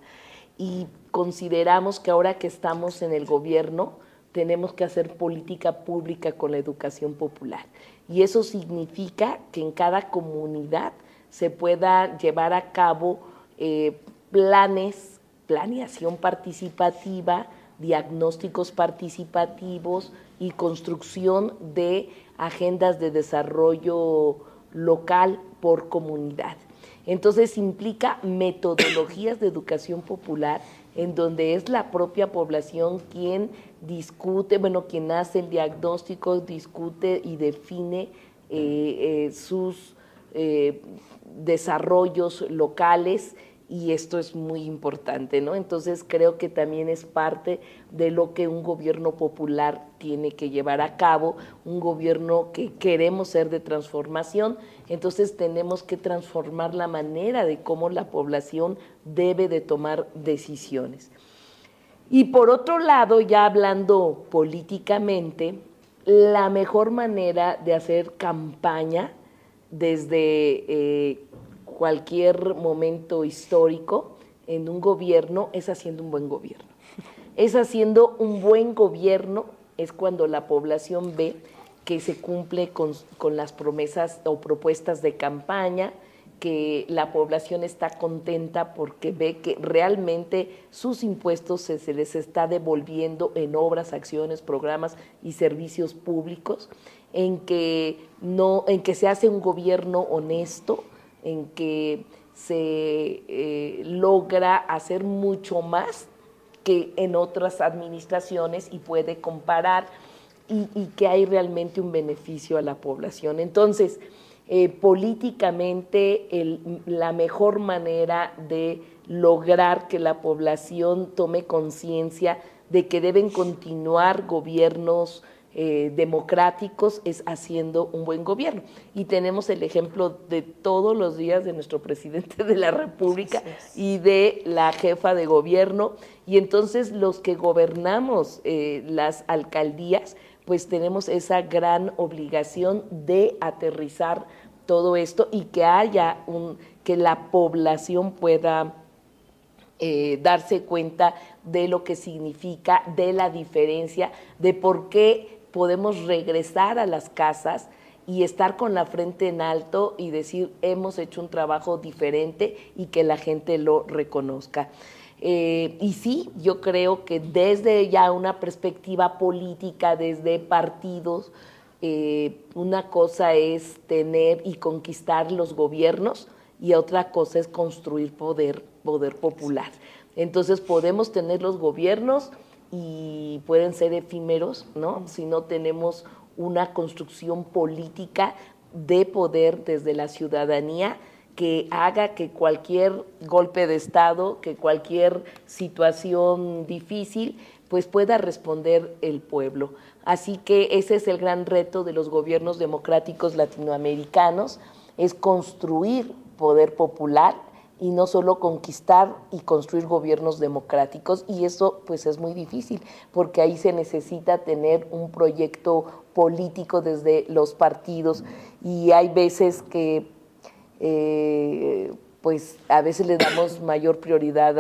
y consideramos que ahora que estamos en el gobierno tenemos que hacer política pública con la educación popular. Y eso significa que en cada comunidad se pueda llevar a cabo planeación participativa, diagnósticos participativos y construcción de agendas de desarrollo local por comunidad. Entonces implica metodologías de educación popular en donde es la propia población quien discute, quien hace el diagnóstico, discute y define sus desarrollos locales, y esto es muy importante, ¿no? Entonces creo que también es parte de lo que un gobierno popular tiene que llevar a cabo, un gobierno que queremos ser de transformación. Entonces tenemos que transformar la manera de cómo la población debe de tomar decisiones. Y por otro lado, ya hablando políticamente, la mejor manera de hacer campaña desde cualquier momento histórico en un gobierno es haciendo un buen gobierno. Es haciendo un buen gobierno, es cuando la población ve que se cumple con las promesas o propuestas de campaña, que la población está contenta porque ve que realmente sus impuestos se les está devolviendo en obras, acciones, programas y servicios públicos, en que se hace un gobierno honesto, en que se logra hacer mucho más que en otras administraciones y puede comparar, y que hay realmente un beneficio a la población. Entonces, políticamente la mejor manera de lograr que la población tome conciencia de que deben continuar gobiernos democráticos es haciendo un buen gobierno. Y tenemos el ejemplo de todos los días de nuestro presidente de la República y de la jefa de gobierno. Y entonces los que gobernamos las alcaldías, pues tenemos esa gran obligación de aterrizar todo esto y que haya que la población pueda darse cuenta de lo que significa, de la diferencia, de por qué podemos regresar a las casas y estar con la frente en alto y decir, hemos hecho un trabajo diferente y que la gente lo reconozca. Y sí, yo creo que desde ya una perspectiva política, desde partidos, una cosa es tener y conquistar los gobiernos y otra cosa es construir poder popular. Entonces podemos tener los gobiernos y pueden ser efímeros, ¿no? Si no tenemos una construcción política de poder desde la ciudadanía que haga que cualquier golpe de Estado, que cualquier situación difícil, pues pueda responder el pueblo. Así que ese es el gran reto de los gobiernos democráticos latinoamericanos, es construir poder popular y no solo conquistar y construir gobiernos democráticos, y eso pues es muy difícil, porque ahí se necesita tener un proyecto político desde los partidos, y hay veces que pues a veces le damos mayor prioridad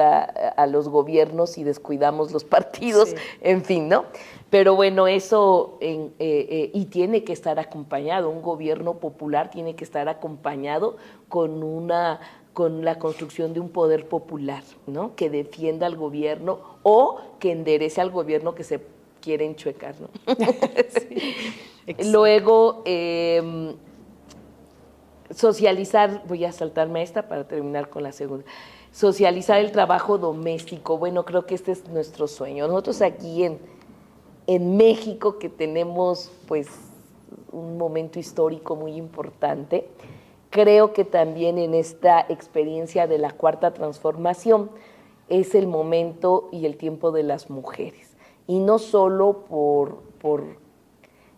a los gobiernos y descuidamos los partidos, en fin, ¿no? Pero bueno, eso y tiene que estar acompañado, un gobierno popular tiene que estar acompañado con la construcción de un poder popular, ¿no? Que defienda al gobierno o que enderece al gobierno que se quiere enchuecar, ¿no? Luego, socializar, voy a saltarme esta para terminar con la segunda. Socializar el trabajo doméstico, bueno, creo que este es nuestro sueño. Nosotros aquí en México, que tenemos pues un momento histórico muy importante, creo que también en esta experiencia de la Cuarta Transformación es el momento y el tiempo de las mujeres. Y no solo por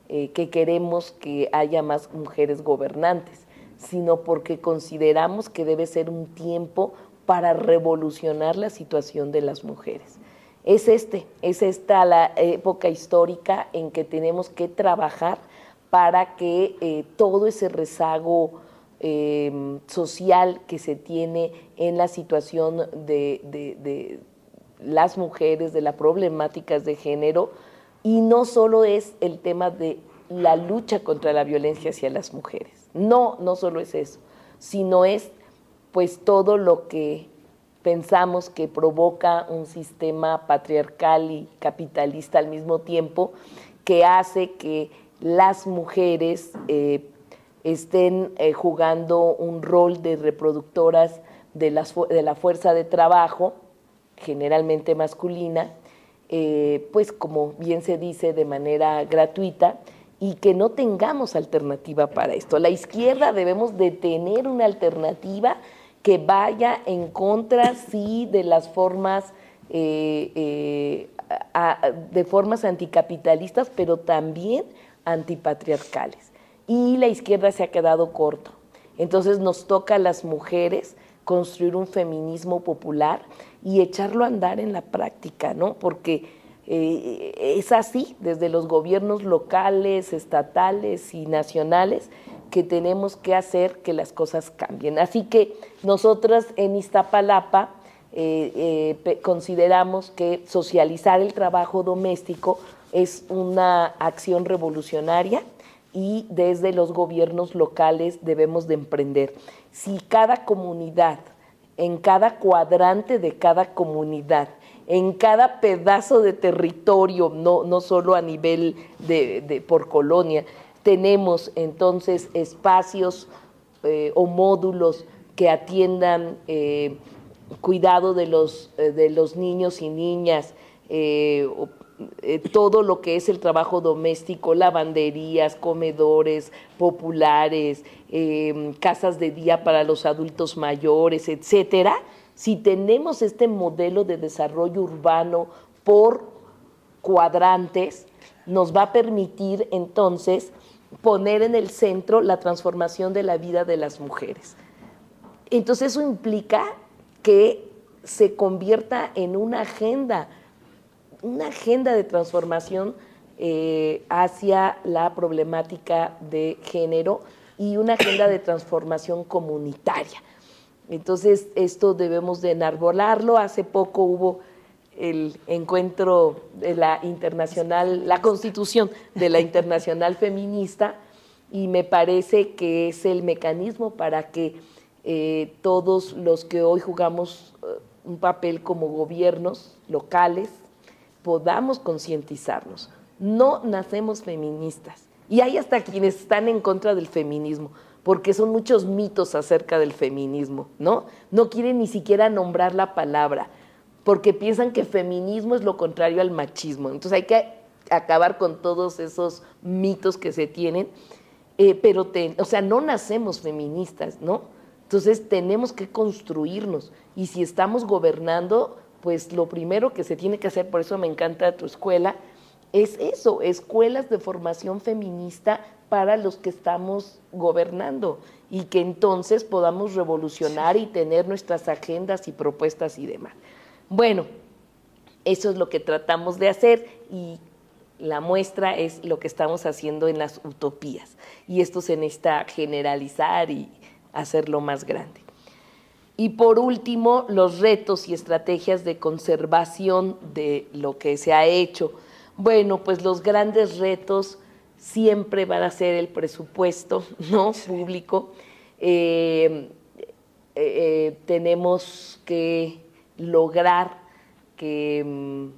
que queremos que haya más mujeres gobernantes, sino porque consideramos que debe ser un tiempo para revolucionar la situación de las mujeres. Es esta la época histórica en que tenemos que trabajar para que todo ese rezago social que se tiene en la situación de las mujeres, de las problemáticas de género, y no solo es el tema de la lucha contra la violencia hacia las mujeres, no solo es eso, sino es pues todo lo que pensamos que provoca un sistema patriarcal y capitalista al mismo tiempo, que hace que las mujeres estén jugando un rol de reproductoras de la fuerza de trabajo, generalmente masculina, pues como bien se dice, de manera gratuita, y que no tengamos alternativa para esto. La izquierda debemos de tener una alternativa que vaya en contra, sí, de las formas, de formas anticapitalistas, pero también antipatriarcales. Y la izquierda se ha quedado corto. Entonces nos toca a las mujeres construir un feminismo popular y echarlo a andar en la práctica, ¿no? Porque es así, desde los gobiernos locales, estatales y nacionales, que tenemos que hacer que las cosas cambien. Así que nosotras en Iztapalapa consideramos que socializar el trabajo doméstico es una acción revolucionaria y desde los gobiernos locales debemos de emprender. Si cada comunidad, en cada cuadrante de cada comunidad, en cada pedazo de territorio, no solo a nivel por colonia, tenemos entonces espacios o módulos que atiendan cuidado de los niños y niñas, todo lo que es el trabajo doméstico, lavanderías, comedores populares, casas de día para los adultos mayores, etcétera. Si tenemos este modelo de desarrollo urbano por cuadrantes nos va a permitir entonces poner en el centro la transformación de la vida de las mujeres. Entonces eso implica que se convierta en una agenda de transformación hacia la problemática de género y una agenda de transformación comunitaria. Entonces, esto debemos de enarbolarlo. Hace poco hubo el encuentro de la internacional, la constitución de la Internacional Feminista, y me parece que es el mecanismo para que todos los que hoy jugamos un papel como gobiernos locales podamos concientizarnos. No nacemos feministas, y hay hasta quienes están en contra del feminismo, porque son muchos mitos acerca del feminismo, ¿no? No quieren ni siquiera nombrar la palabra, porque piensan que feminismo es lo contrario al machismo. Entonces hay que acabar con todos esos mitos que se tienen, o sea, no nacemos feministas, ¿no? Entonces tenemos que construirnos, y si estamos gobernando, pues lo primero que se tiene que hacer, por eso me encanta tu escuela, es eso, escuelas de formación feminista para los que estamos gobernando, y que entonces podamos revolucionar y tener nuestras agendas y propuestas y demás. Bueno, eso es lo que tratamos de hacer, y la muestra es lo que estamos haciendo en las utopías, y esto se necesita generalizar y hacerlo más grande. Y por último, los retos y estrategias de conservación de lo que se ha hecho. Bueno, pues los grandes retos siempre van a ser el presupuesto, ¿no? Público. Tenemos que lograr que,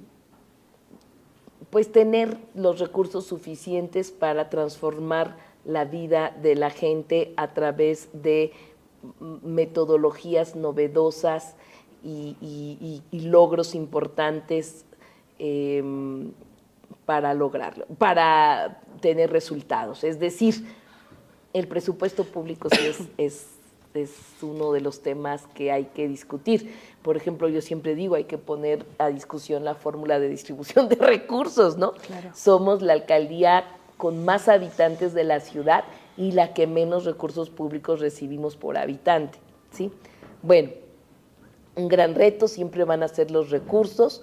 pues, tener los recursos suficientes para transformar la vida de la gente a través de metodologías novedosas y logros importantes para lograrlo, para tener resultados. Es decir, el presupuesto público sí es uno de los temas que hay que discutir. Por ejemplo, yo siempre digo, hay que poner a discusión la fórmula de distribución de recursos, ¿no? Claro. Somos la alcaldía con más habitantes de la ciudad y la que menos recursos públicos recibimos por habitante, ¿sí? Bueno, un gran reto siempre van a ser los recursos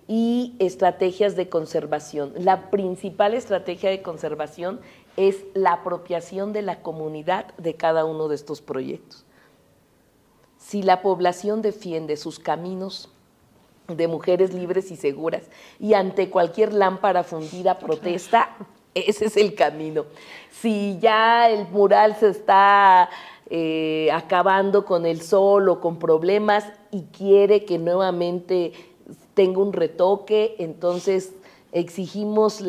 y estrategias de conservación. La principal estrategia de conservación es la apropiación de la comunidad de cada uno de estos proyectos. Si la población defiende sus caminos de mujeres libres y seguras y ante cualquier lámpara fundida protesta, ese es el camino. Si ya el mural se está acabando con el sol o con problemas y quiere que nuevamente tenga un retoque, entonces exigimos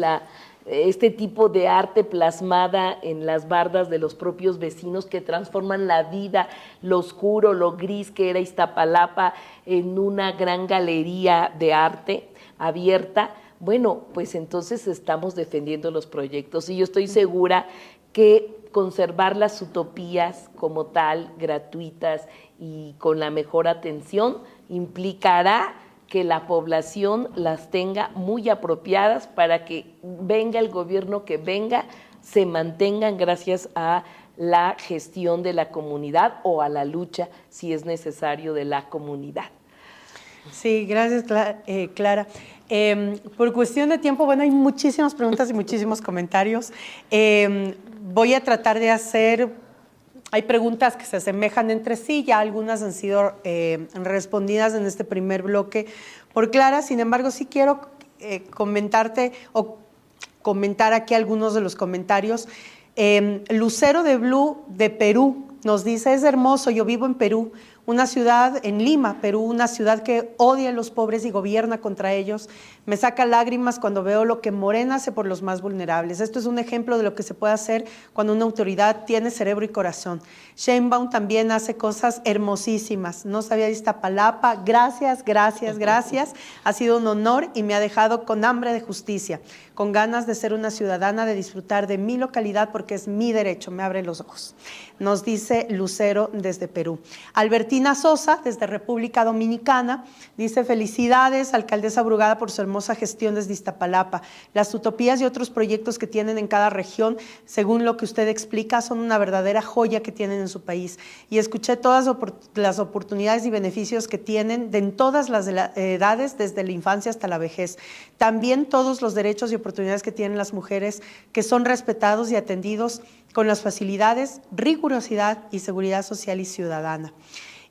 este tipo de arte plasmada en las bardas de los propios vecinos que transforman la vida, lo oscuro, lo gris que era Iztapalapa, en una gran galería de arte abierta. Bueno, pues entonces estamos defendiendo los proyectos, y yo estoy segura que conservar las utopías como tal, gratuitas y con la mejor atención, implicará que la población las tenga muy apropiadas para que venga el gobierno que venga, se mantengan gracias a la gestión de la comunidad o a la lucha, si es necesario, de la comunidad. Sí, gracias, Clara. Por cuestión de tiempo, bueno, hay muchísimas preguntas y muchísimos comentarios. Voy a tratar de hay preguntas que se asemejan entre sí, ya algunas han sido respondidas en este primer bloque por Clara. Sin embargo, sí quiero comentarte o comentar aquí algunos de los comentarios. Lucero de Blue de Perú nos dice: es hermoso, yo vivo en Perú, una ciudad en Lima, Perú, una ciudad que odia a los pobres y gobierna contra ellos. Me saca lágrimas cuando veo lo que Morena hace por los más vulnerables. Esto es un ejemplo de lo que se puede hacer cuando una autoridad tiene cerebro y corazón. Sheinbaum también hace cosas hermosísimas. No sabía de Iztapalapa. Gracias, gracias, gracias. Ha sido un honor y me ha dejado con hambre de justicia, con ganas de ser una ciudadana, de disfrutar de mi localidad porque es mi derecho. Me abre los ojos. Nos dice Lucero desde Perú. Albertino Valentina Sosa, desde República Dominicana, dice: felicidades, alcaldesa Brugada, por su hermosa gestión desde Iztapalapa. Las utopías y otros proyectos que tienen en cada región, según lo que usted explica, son una verdadera joya que tienen en su país. Y escuché todas las oportunidades y beneficios que tienen en todas las edades, desde la infancia hasta la vejez. También todos los derechos y oportunidades que tienen las mujeres, que son respetados y atendidos con las facilidades, rigurosidad y seguridad social y ciudadana.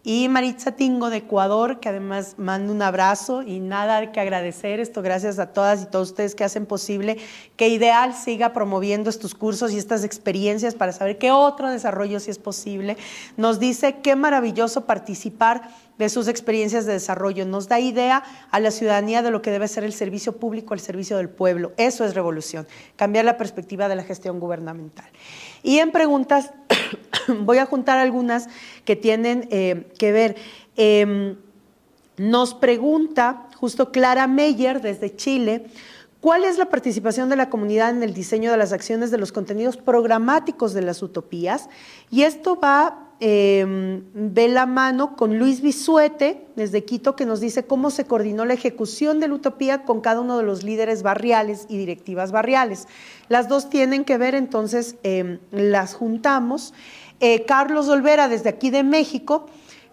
Y Maritza Tingo, de Ecuador, que además manda un abrazo y nada que agradecer, esto gracias a todas y todos ustedes que hacen posible que Ideal siga promoviendo estos cursos y estas experiencias para saber qué otro desarrollo sí es posible. Nos dice: qué maravilloso participar de sus experiencias de desarrollo, nos da idea a la ciudadanía de lo que debe ser el servicio público al servicio del pueblo. Eso es revolución, cambiar la perspectiva de la gestión gubernamental. Y en preguntas voy a juntar algunas que tienen que ver. Nos pregunta justo Clara Meyer desde Chile: ¿cuál es la participación de la comunidad en el diseño de las acciones de los contenidos programáticos de las utopías? Y esto va de la mano con Luis Bisuete, desde Quito, que nos dice cómo se coordinó la ejecución de la utopía con cada uno de los líderes barriales y directivas barriales. Las dos tienen que ver, entonces las juntamos. Carlos Olvera, desde aquí de México,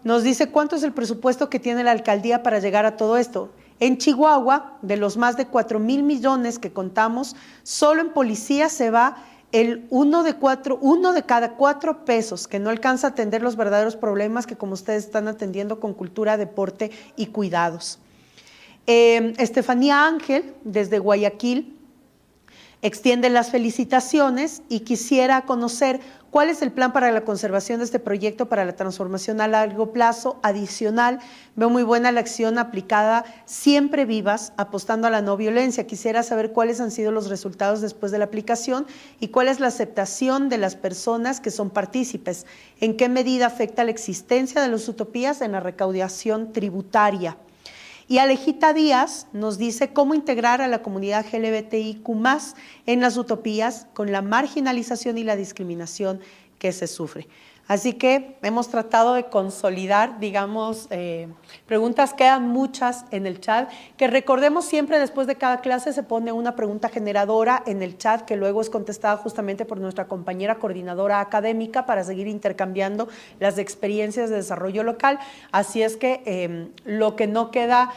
nos dice: ¿cuánto es el presupuesto que tiene la alcaldía para llegar a todo esto? En Chihuahua, de los más de 4,000 millones que contamos, solo en policía se va el uno de cada 4 pesos, que no alcanza a atender los verdaderos problemas que, como ustedes están atendiendo con cultura, deporte y cuidados. Estefanía Ángel, desde Guayaquil, extiende las felicitaciones y quisiera conocer cuál es el plan para la conservación de este proyecto para la transformación a largo plazo. Adicional, veo muy buena la acción aplicada Siempre Vivas, apostando a la no violencia. Quisiera saber cuáles han sido los resultados después de la aplicación y cuál es la aceptación de las personas que son partícipes. ¿En qué medida afecta la existencia de las utopías en la recaudación tributaria? Y Alejita Díaz nos dice: cómo integrar a la comunidad LGBTIQ+ en las utopías con la marginalización y la discriminación que se sufre. Así que hemos tratado de consolidar, digamos, preguntas, quedan muchas en el chat, que recordemos siempre después de cada clase se pone una pregunta generadora en el chat que luego es contestada justamente por nuestra compañera coordinadora académica para seguir intercambiando las experiencias de desarrollo local. Así es que lo que no queda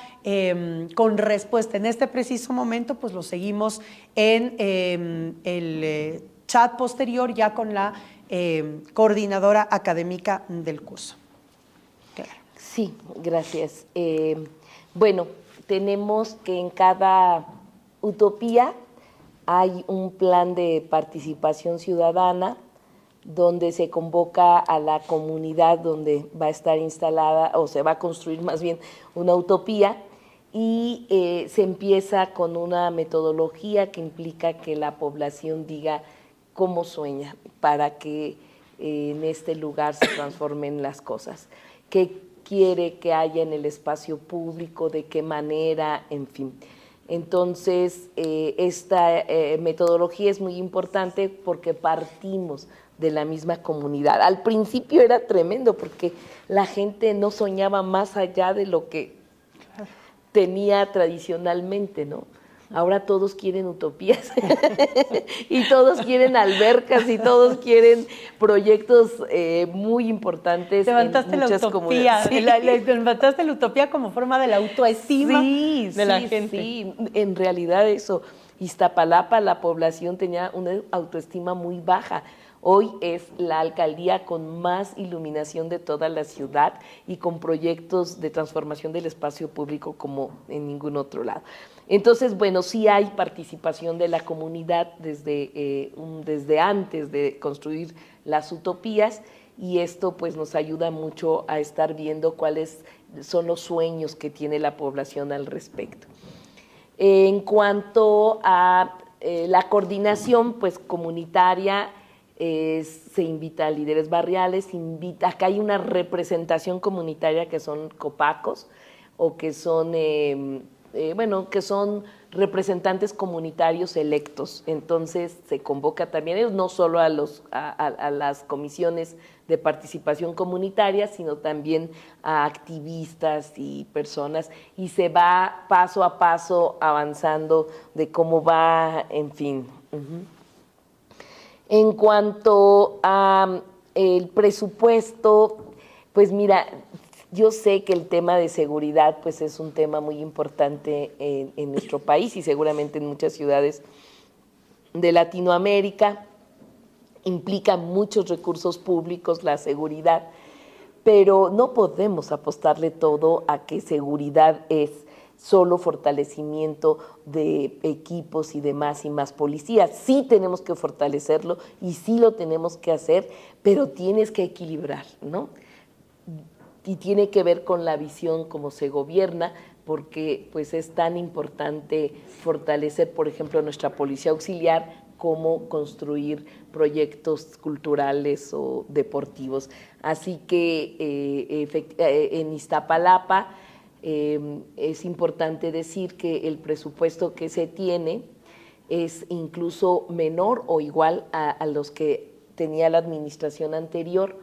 con respuesta en este preciso momento, pues lo seguimos en el chat posterior ya con la coordinadora académica del curso. Claro. Sí, gracias. Bueno, tenemos que en cada utopía hay un plan de participación ciudadana donde se convoca a la comunidad donde va a estar instalada o se va a construir más bien una utopía, y se empieza con una metodología que implica que la población diga cómo sueña para que en este lugar se transformen las cosas, qué quiere que haya en el espacio público, de qué manera, en fin. Entonces, esta metodología es muy importante porque partimos de la misma comunidad. Al principio era tremendo porque la gente no soñaba más allá de lo que tenía tradicionalmente, ¿no? Ahora todos quieren utopías y todos quieren albercas y todos quieren proyectos muy importantes. Levantaste en muchas la utopía, comunidades. Sí. levantaste la utopía como forma de la autoestima de la gente. Sí, en realidad eso. Iztapalapa, la población tenía una autoestima muy baja. Hoy es la alcaldía con más iluminación de toda la ciudad y con proyectos de transformación del espacio público como en ningún otro lado. Entonces, bueno, sí hay participación de la comunidad desde antes de construir las utopías, y esto pues nos ayuda mucho a estar viendo cuáles son los sueños que tiene la población al respecto. En cuanto a la coordinación pues comunitaria, se invita a líderes barriales, acá hay una representación comunitaria que son copacos o que son, que son representantes comunitarios electos. Entonces se convoca también ellos, no solo a las comisiones de participación comunitaria, sino también a activistas y personas, y se va paso a paso avanzando de cómo va, en fin. En cuanto a el presupuesto, pues mira, yo sé que el tema de seguridad pues es un tema muy importante en nuestro país y seguramente en muchas ciudades de Latinoamérica. Implica muchos recursos públicos la seguridad, pero no podemos apostarle todo a que seguridad es solo fortalecimiento de equipos y de más policías. Sí tenemos que fortalecerlo y sí lo tenemos que hacer, pero tienes que equilibrar, ¿no? Y tiene que ver con la visión como se gobierna, porque pues es tan importante fortalecer, por ejemplo, nuestra policía auxiliar, como construir proyectos culturales o deportivos. Así que en Iztapalapa es importante decir que el presupuesto que se tiene es incluso menor o igual a los que tenía la administración anterior,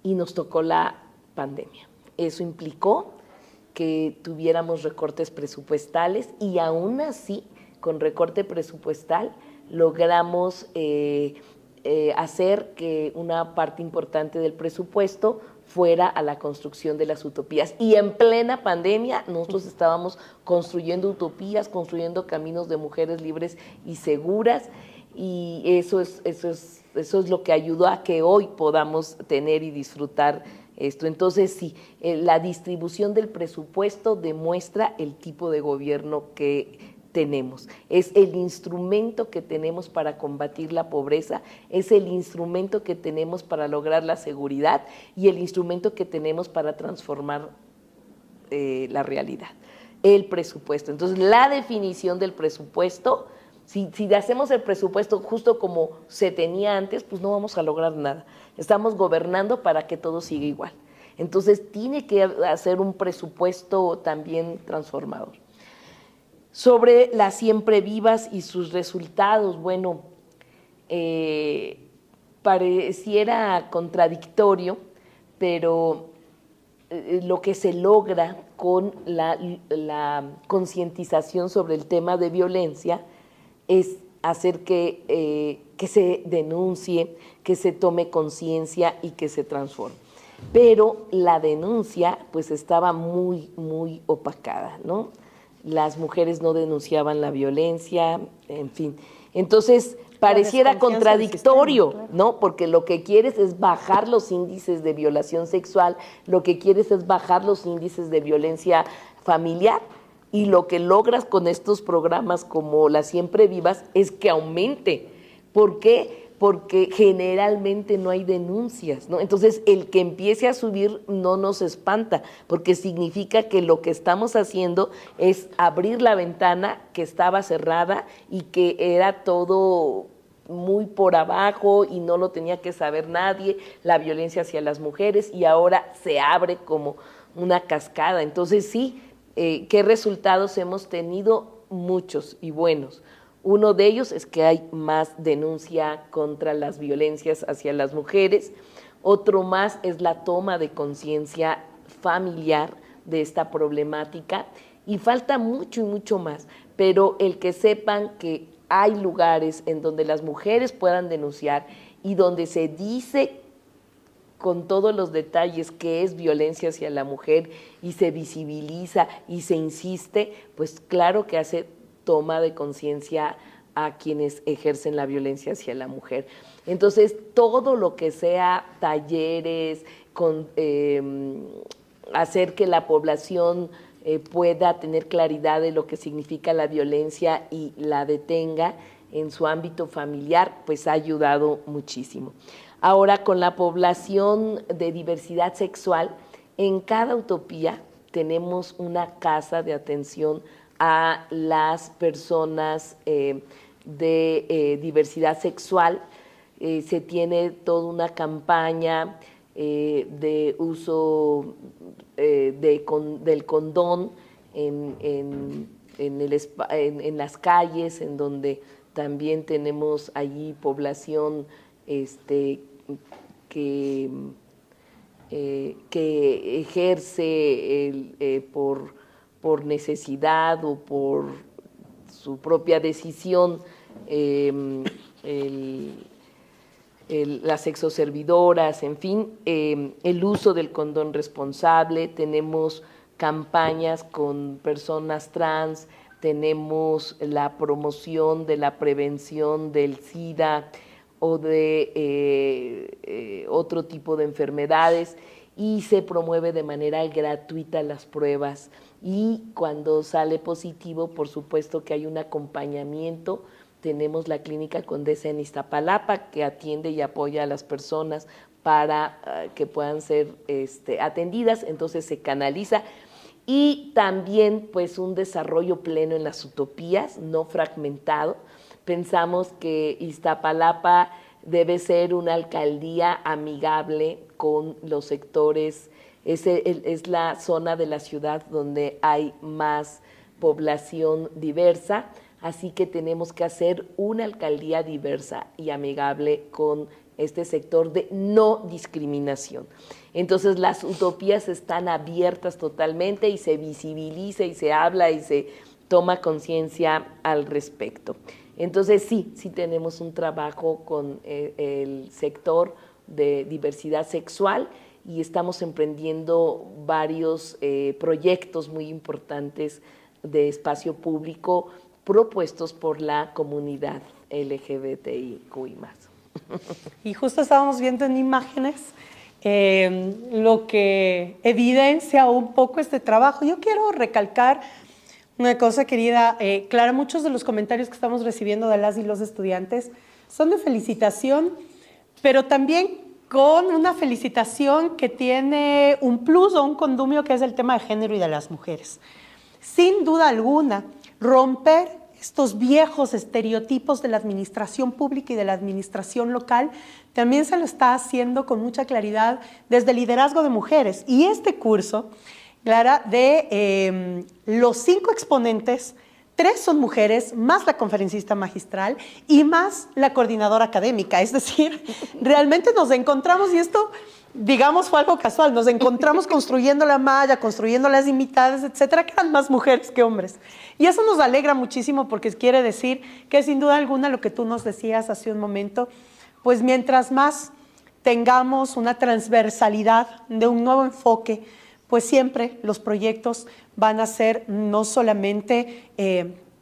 y nos tocó la pandemia. Eso implicó que tuviéramos recortes presupuestales, y aún así, con recorte presupuestal, logramos hacer que una parte importante del presupuesto fuera a la construcción de las utopías. Y en plena pandemia nosotros estábamos construyendo utopías, construyendo caminos de mujeres libres y seguras, y eso es lo que ayudó a que hoy podamos tener y disfrutar esto. Entonces sí, la distribución del presupuesto demuestra el tipo de gobierno que tenemos. Es el instrumento que tenemos para combatir la pobreza, es el instrumento que tenemos para lograr la seguridad y el instrumento que tenemos para transformar la realidad, el presupuesto. Entonces, la definición del presupuesto, si hacemos el presupuesto justo como se tenía antes, pues no vamos a lograr nada. Estamos gobernando para que todo siga igual. Entonces, tiene que hacer un presupuesto también transformador. Sobre las siempre vivas y sus resultados, bueno, pareciera contradictorio, pero lo que se logra con la concientización sobre el tema de violencia es hacer que se denuncie, que se tome conciencia y que se transforme. Pero la denuncia pues estaba muy, muy opacada, ¿no? Las mujeres no denunciaban la violencia, en fin. Entonces, pareciera contradictorio, sistema, claro, ¿no? Porque lo que quieres es bajar los índices de violación sexual, lo que quieres es bajar los índices de violencia familiar, y lo que logras con estos programas como Las Siempre Vivas es que aumente. ¿Por qué? Porque generalmente no hay denuncias, ¿no? Entonces, el que empiece a subir no nos espanta, porque significa que lo que estamos haciendo es abrir la ventana que estaba cerrada y que era todo muy por abajo y no lo tenía que saber nadie, la violencia hacia las mujeres, y ahora se abre como una cascada. Entonces, sí, ¿qué resultados hemos tenido? Muchos y buenos. Uno de ellos es que hay más denuncia contra las violencias hacia las mujeres. Otro más es la toma de conciencia familiar de esta problemática, y falta mucho y mucho más, pero el que sepan que hay lugares en donde las mujeres puedan denunciar y donde se dice con todos los detalles qué es violencia hacia la mujer y se visibiliza y se insiste, pues claro que hace toma de conciencia a quienes ejercen la violencia hacia la mujer. Entonces, todo lo que sea talleres, hacer que la población pueda tener claridad de lo que significa la violencia y la detenga en su ámbito familiar, pues ha ayudado muchísimo. Ahora, con la población de diversidad sexual, en cada utopía tenemos una casa de atención a las personas de diversidad sexual. Se tiene toda una campaña de uso del condón en las calles, en donde también tenemos allí población que ejerce por necesidad o por su propia decisión las sexoservidoras, en fin, el uso del condón responsable. Tenemos campañas con personas trans, tenemos la promoción de la prevención del SIDA o de otro tipo de enfermedades, y se promueve de manera gratuita las pruebas, y cuando sale positivo, por supuesto que hay un acompañamiento. Tenemos la Clínica Condesa en Iztapalapa, que atiende y apoya a las personas para que puedan ser atendidas, entonces se canaliza. Y también pues un desarrollo pleno en las utopías, no fragmentado. Pensamos que Iztapalapa debe ser una alcaldía amigable con los sectores. Es la zona de la ciudad donde hay más población diversa, así que tenemos que hacer una alcaldía diversa y amigable con este sector de no discriminación. Entonces las utopías están abiertas totalmente y se visibiliza y se habla y se toma conciencia al respecto. Entonces sí tenemos un trabajo con el sector de diversidad sexual, y estamos emprendiendo varios proyectos muy importantes de espacio público propuestos por la comunidad LGBTIQI+. Y justo estábamos viendo en imágenes lo que evidencia un poco este trabajo. Yo quiero recalcar una cosa, querida Clara. Muchos de los comentarios que estamos recibiendo de las y los estudiantes son de felicitación, pero también con una felicitación que tiene un plus o un condumio, que es el tema de género y de las mujeres. Sin duda alguna, romper estos viejos estereotipos de la administración pública y de la administración local también se lo está haciendo con mucha claridad desde el liderazgo de mujeres. Y este curso, Clara, de los 5 exponentes, 3 son mujeres, más la conferencista magistral y más la coordinadora académica. Es decir, realmente nos encontramos, y esto, digamos, fue algo casual, nos encontramos construyendo la malla, construyendo las invitadas, etcétera, que eran más mujeres que hombres. Y eso nos alegra muchísimo, porque quiere decir que sin duda alguna, lo que tú nos decías hace un momento, pues mientras más tengamos una transversalidad de un nuevo enfoque, pues siempre los proyectos van a ser no solamente,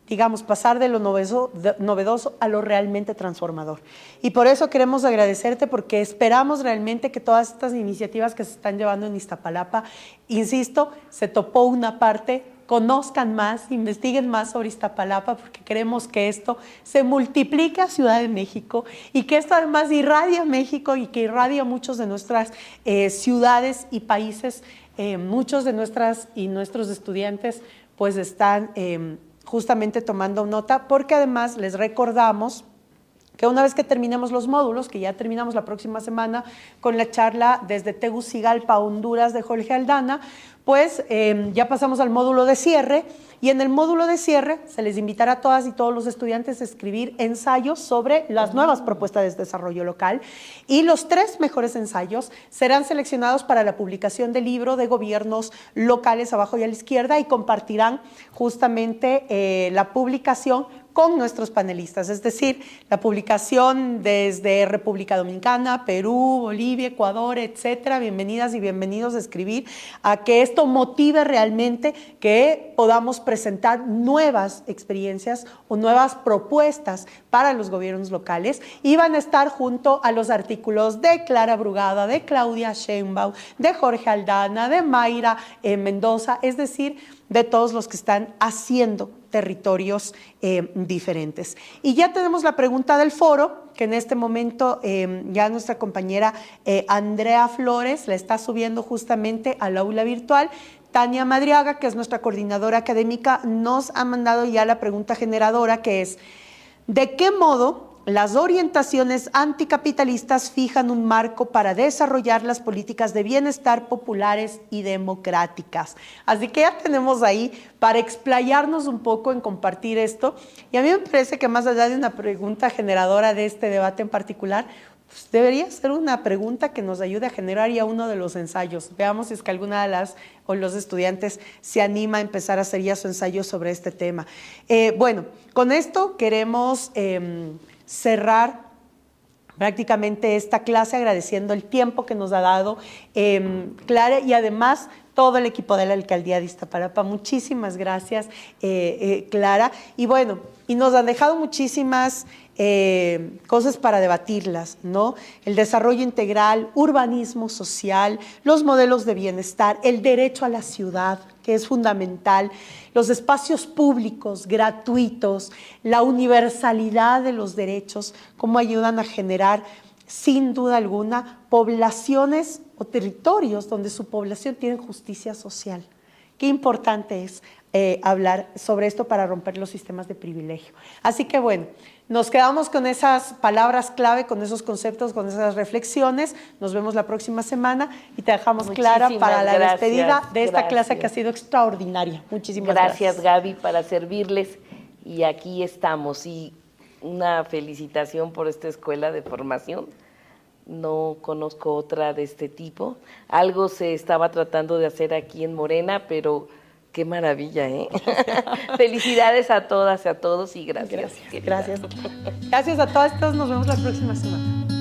digamos, pasar de lo novedoso a lo realmente transformador. Y por eso queremos agradecerte, porque esperamos realmente que todas estas iniciativas que se están llevando en Iztapalapa, insisto, se topó una parte, conozcan más, investiguen más sobre Iztapalapa, porque queremos que esto se multiplique a Ciudad de México, y que esto además irradie a México y que irradie a muchos de nuestras ciudades y países. Muchos de nuestras y nuestros estudiantes pues están justamente tomando nota, porque además les recordamos que una vez que terminemos los módulos, que ya terminamos la próxima semana con la charla desde Tegucigalpa, Honduras, de Jorge Aldana, pues ya pasamos al módulo de cierre, y en el módulo de cierre se les invitará a todas y todos los estudiantes a escribir ensayos sobre las nuevas propuestas de desarrollo local, y los 3 mejores ensayos serán seleccionados para la publicación del libro de gobiernos locales, abajo y a la izquierda, y compartirán justamente la publicación con nuestros panelistas, es decir, la publicación desde República Dominicana, Perú, Bolivia, Ecuador, etcétera. Bienvenidas y bienvenidos a escribir, a que esto motive realmente que podamos presentar nuevas experiencias o nuevas propuestas para los gobiernos locales, y van a estar junto a los artículos de Clara Brugada, de Claudia Sheinbaum, de Jorge Aldana, de Mayra Mendoza, es decir, de todos los que están haciendo territorios diferentes. Y ya tenemos la pregunta del foro, que en este momento ya nuestra compañera Andrea Flores la está subiendo justamente al aula virtual. Tania Madriaga, que es nuestra coordinadora académica, nos ha mandado ya la pregunta generadora, que es: ¿de qué modo las orientaciones anticapitalistas fijan un marco para desarrollar las políticas de bienestar populares y democráticas. Así que ya tenemos ahí para explayarnos un poco en compartir esto. Y a mí me parece que más allá de una pregunta generadora de este debate en particular, pues debería ser una pregunta que nos ayude a generar ya uno de los ensayos. Veamos si es que alguna de las o los estudiantes se anima a empezar a hacer ya su ensayo sobre este tema. Bueno, con esto queremos cerrar prácticamente esta clase agradeciendo el tiempo que nos ha dado Clara y además todo el equipo de la Alcaldía de Iztapalapa. Muchísimas gracias, Clara. Y bueno, y nos han dejado muchísimas cosas para debatirlas, ¿no? El desarrollo integral, urbanismo social, los modelos de bienestar, el derecho a la ciudad, que es fundamental, los espacios públicos gratuitos, la universalidad de los derechos, cómo ayudan a generar, sin duda alguna, poblaciones o territorios donde su población tiene justicia social. Qué importante es hablar sobre esto para romper los sistemas de privilegio. Así que bueno, nos quedamos con esas palabras clave, con esos conceptos, con esas reflexiones. Nos vemos la próxima semana y te dejamos, Clara, para la despedida de esta clase que ha sido extraordinaria. Muchísimas gracias. Gracias, Gaby, para servirles. Y aquí estamos. Y una felicitación por esta escuela de formación. No conozco otra de este tipo. Algo se estaba tratando de hacer aquí en Morena, pero qué maravilla, ¿eh? Felicidades a todas y a todos y gracias. Gracias. Gracias a todas. Nos vemos la próxima semana.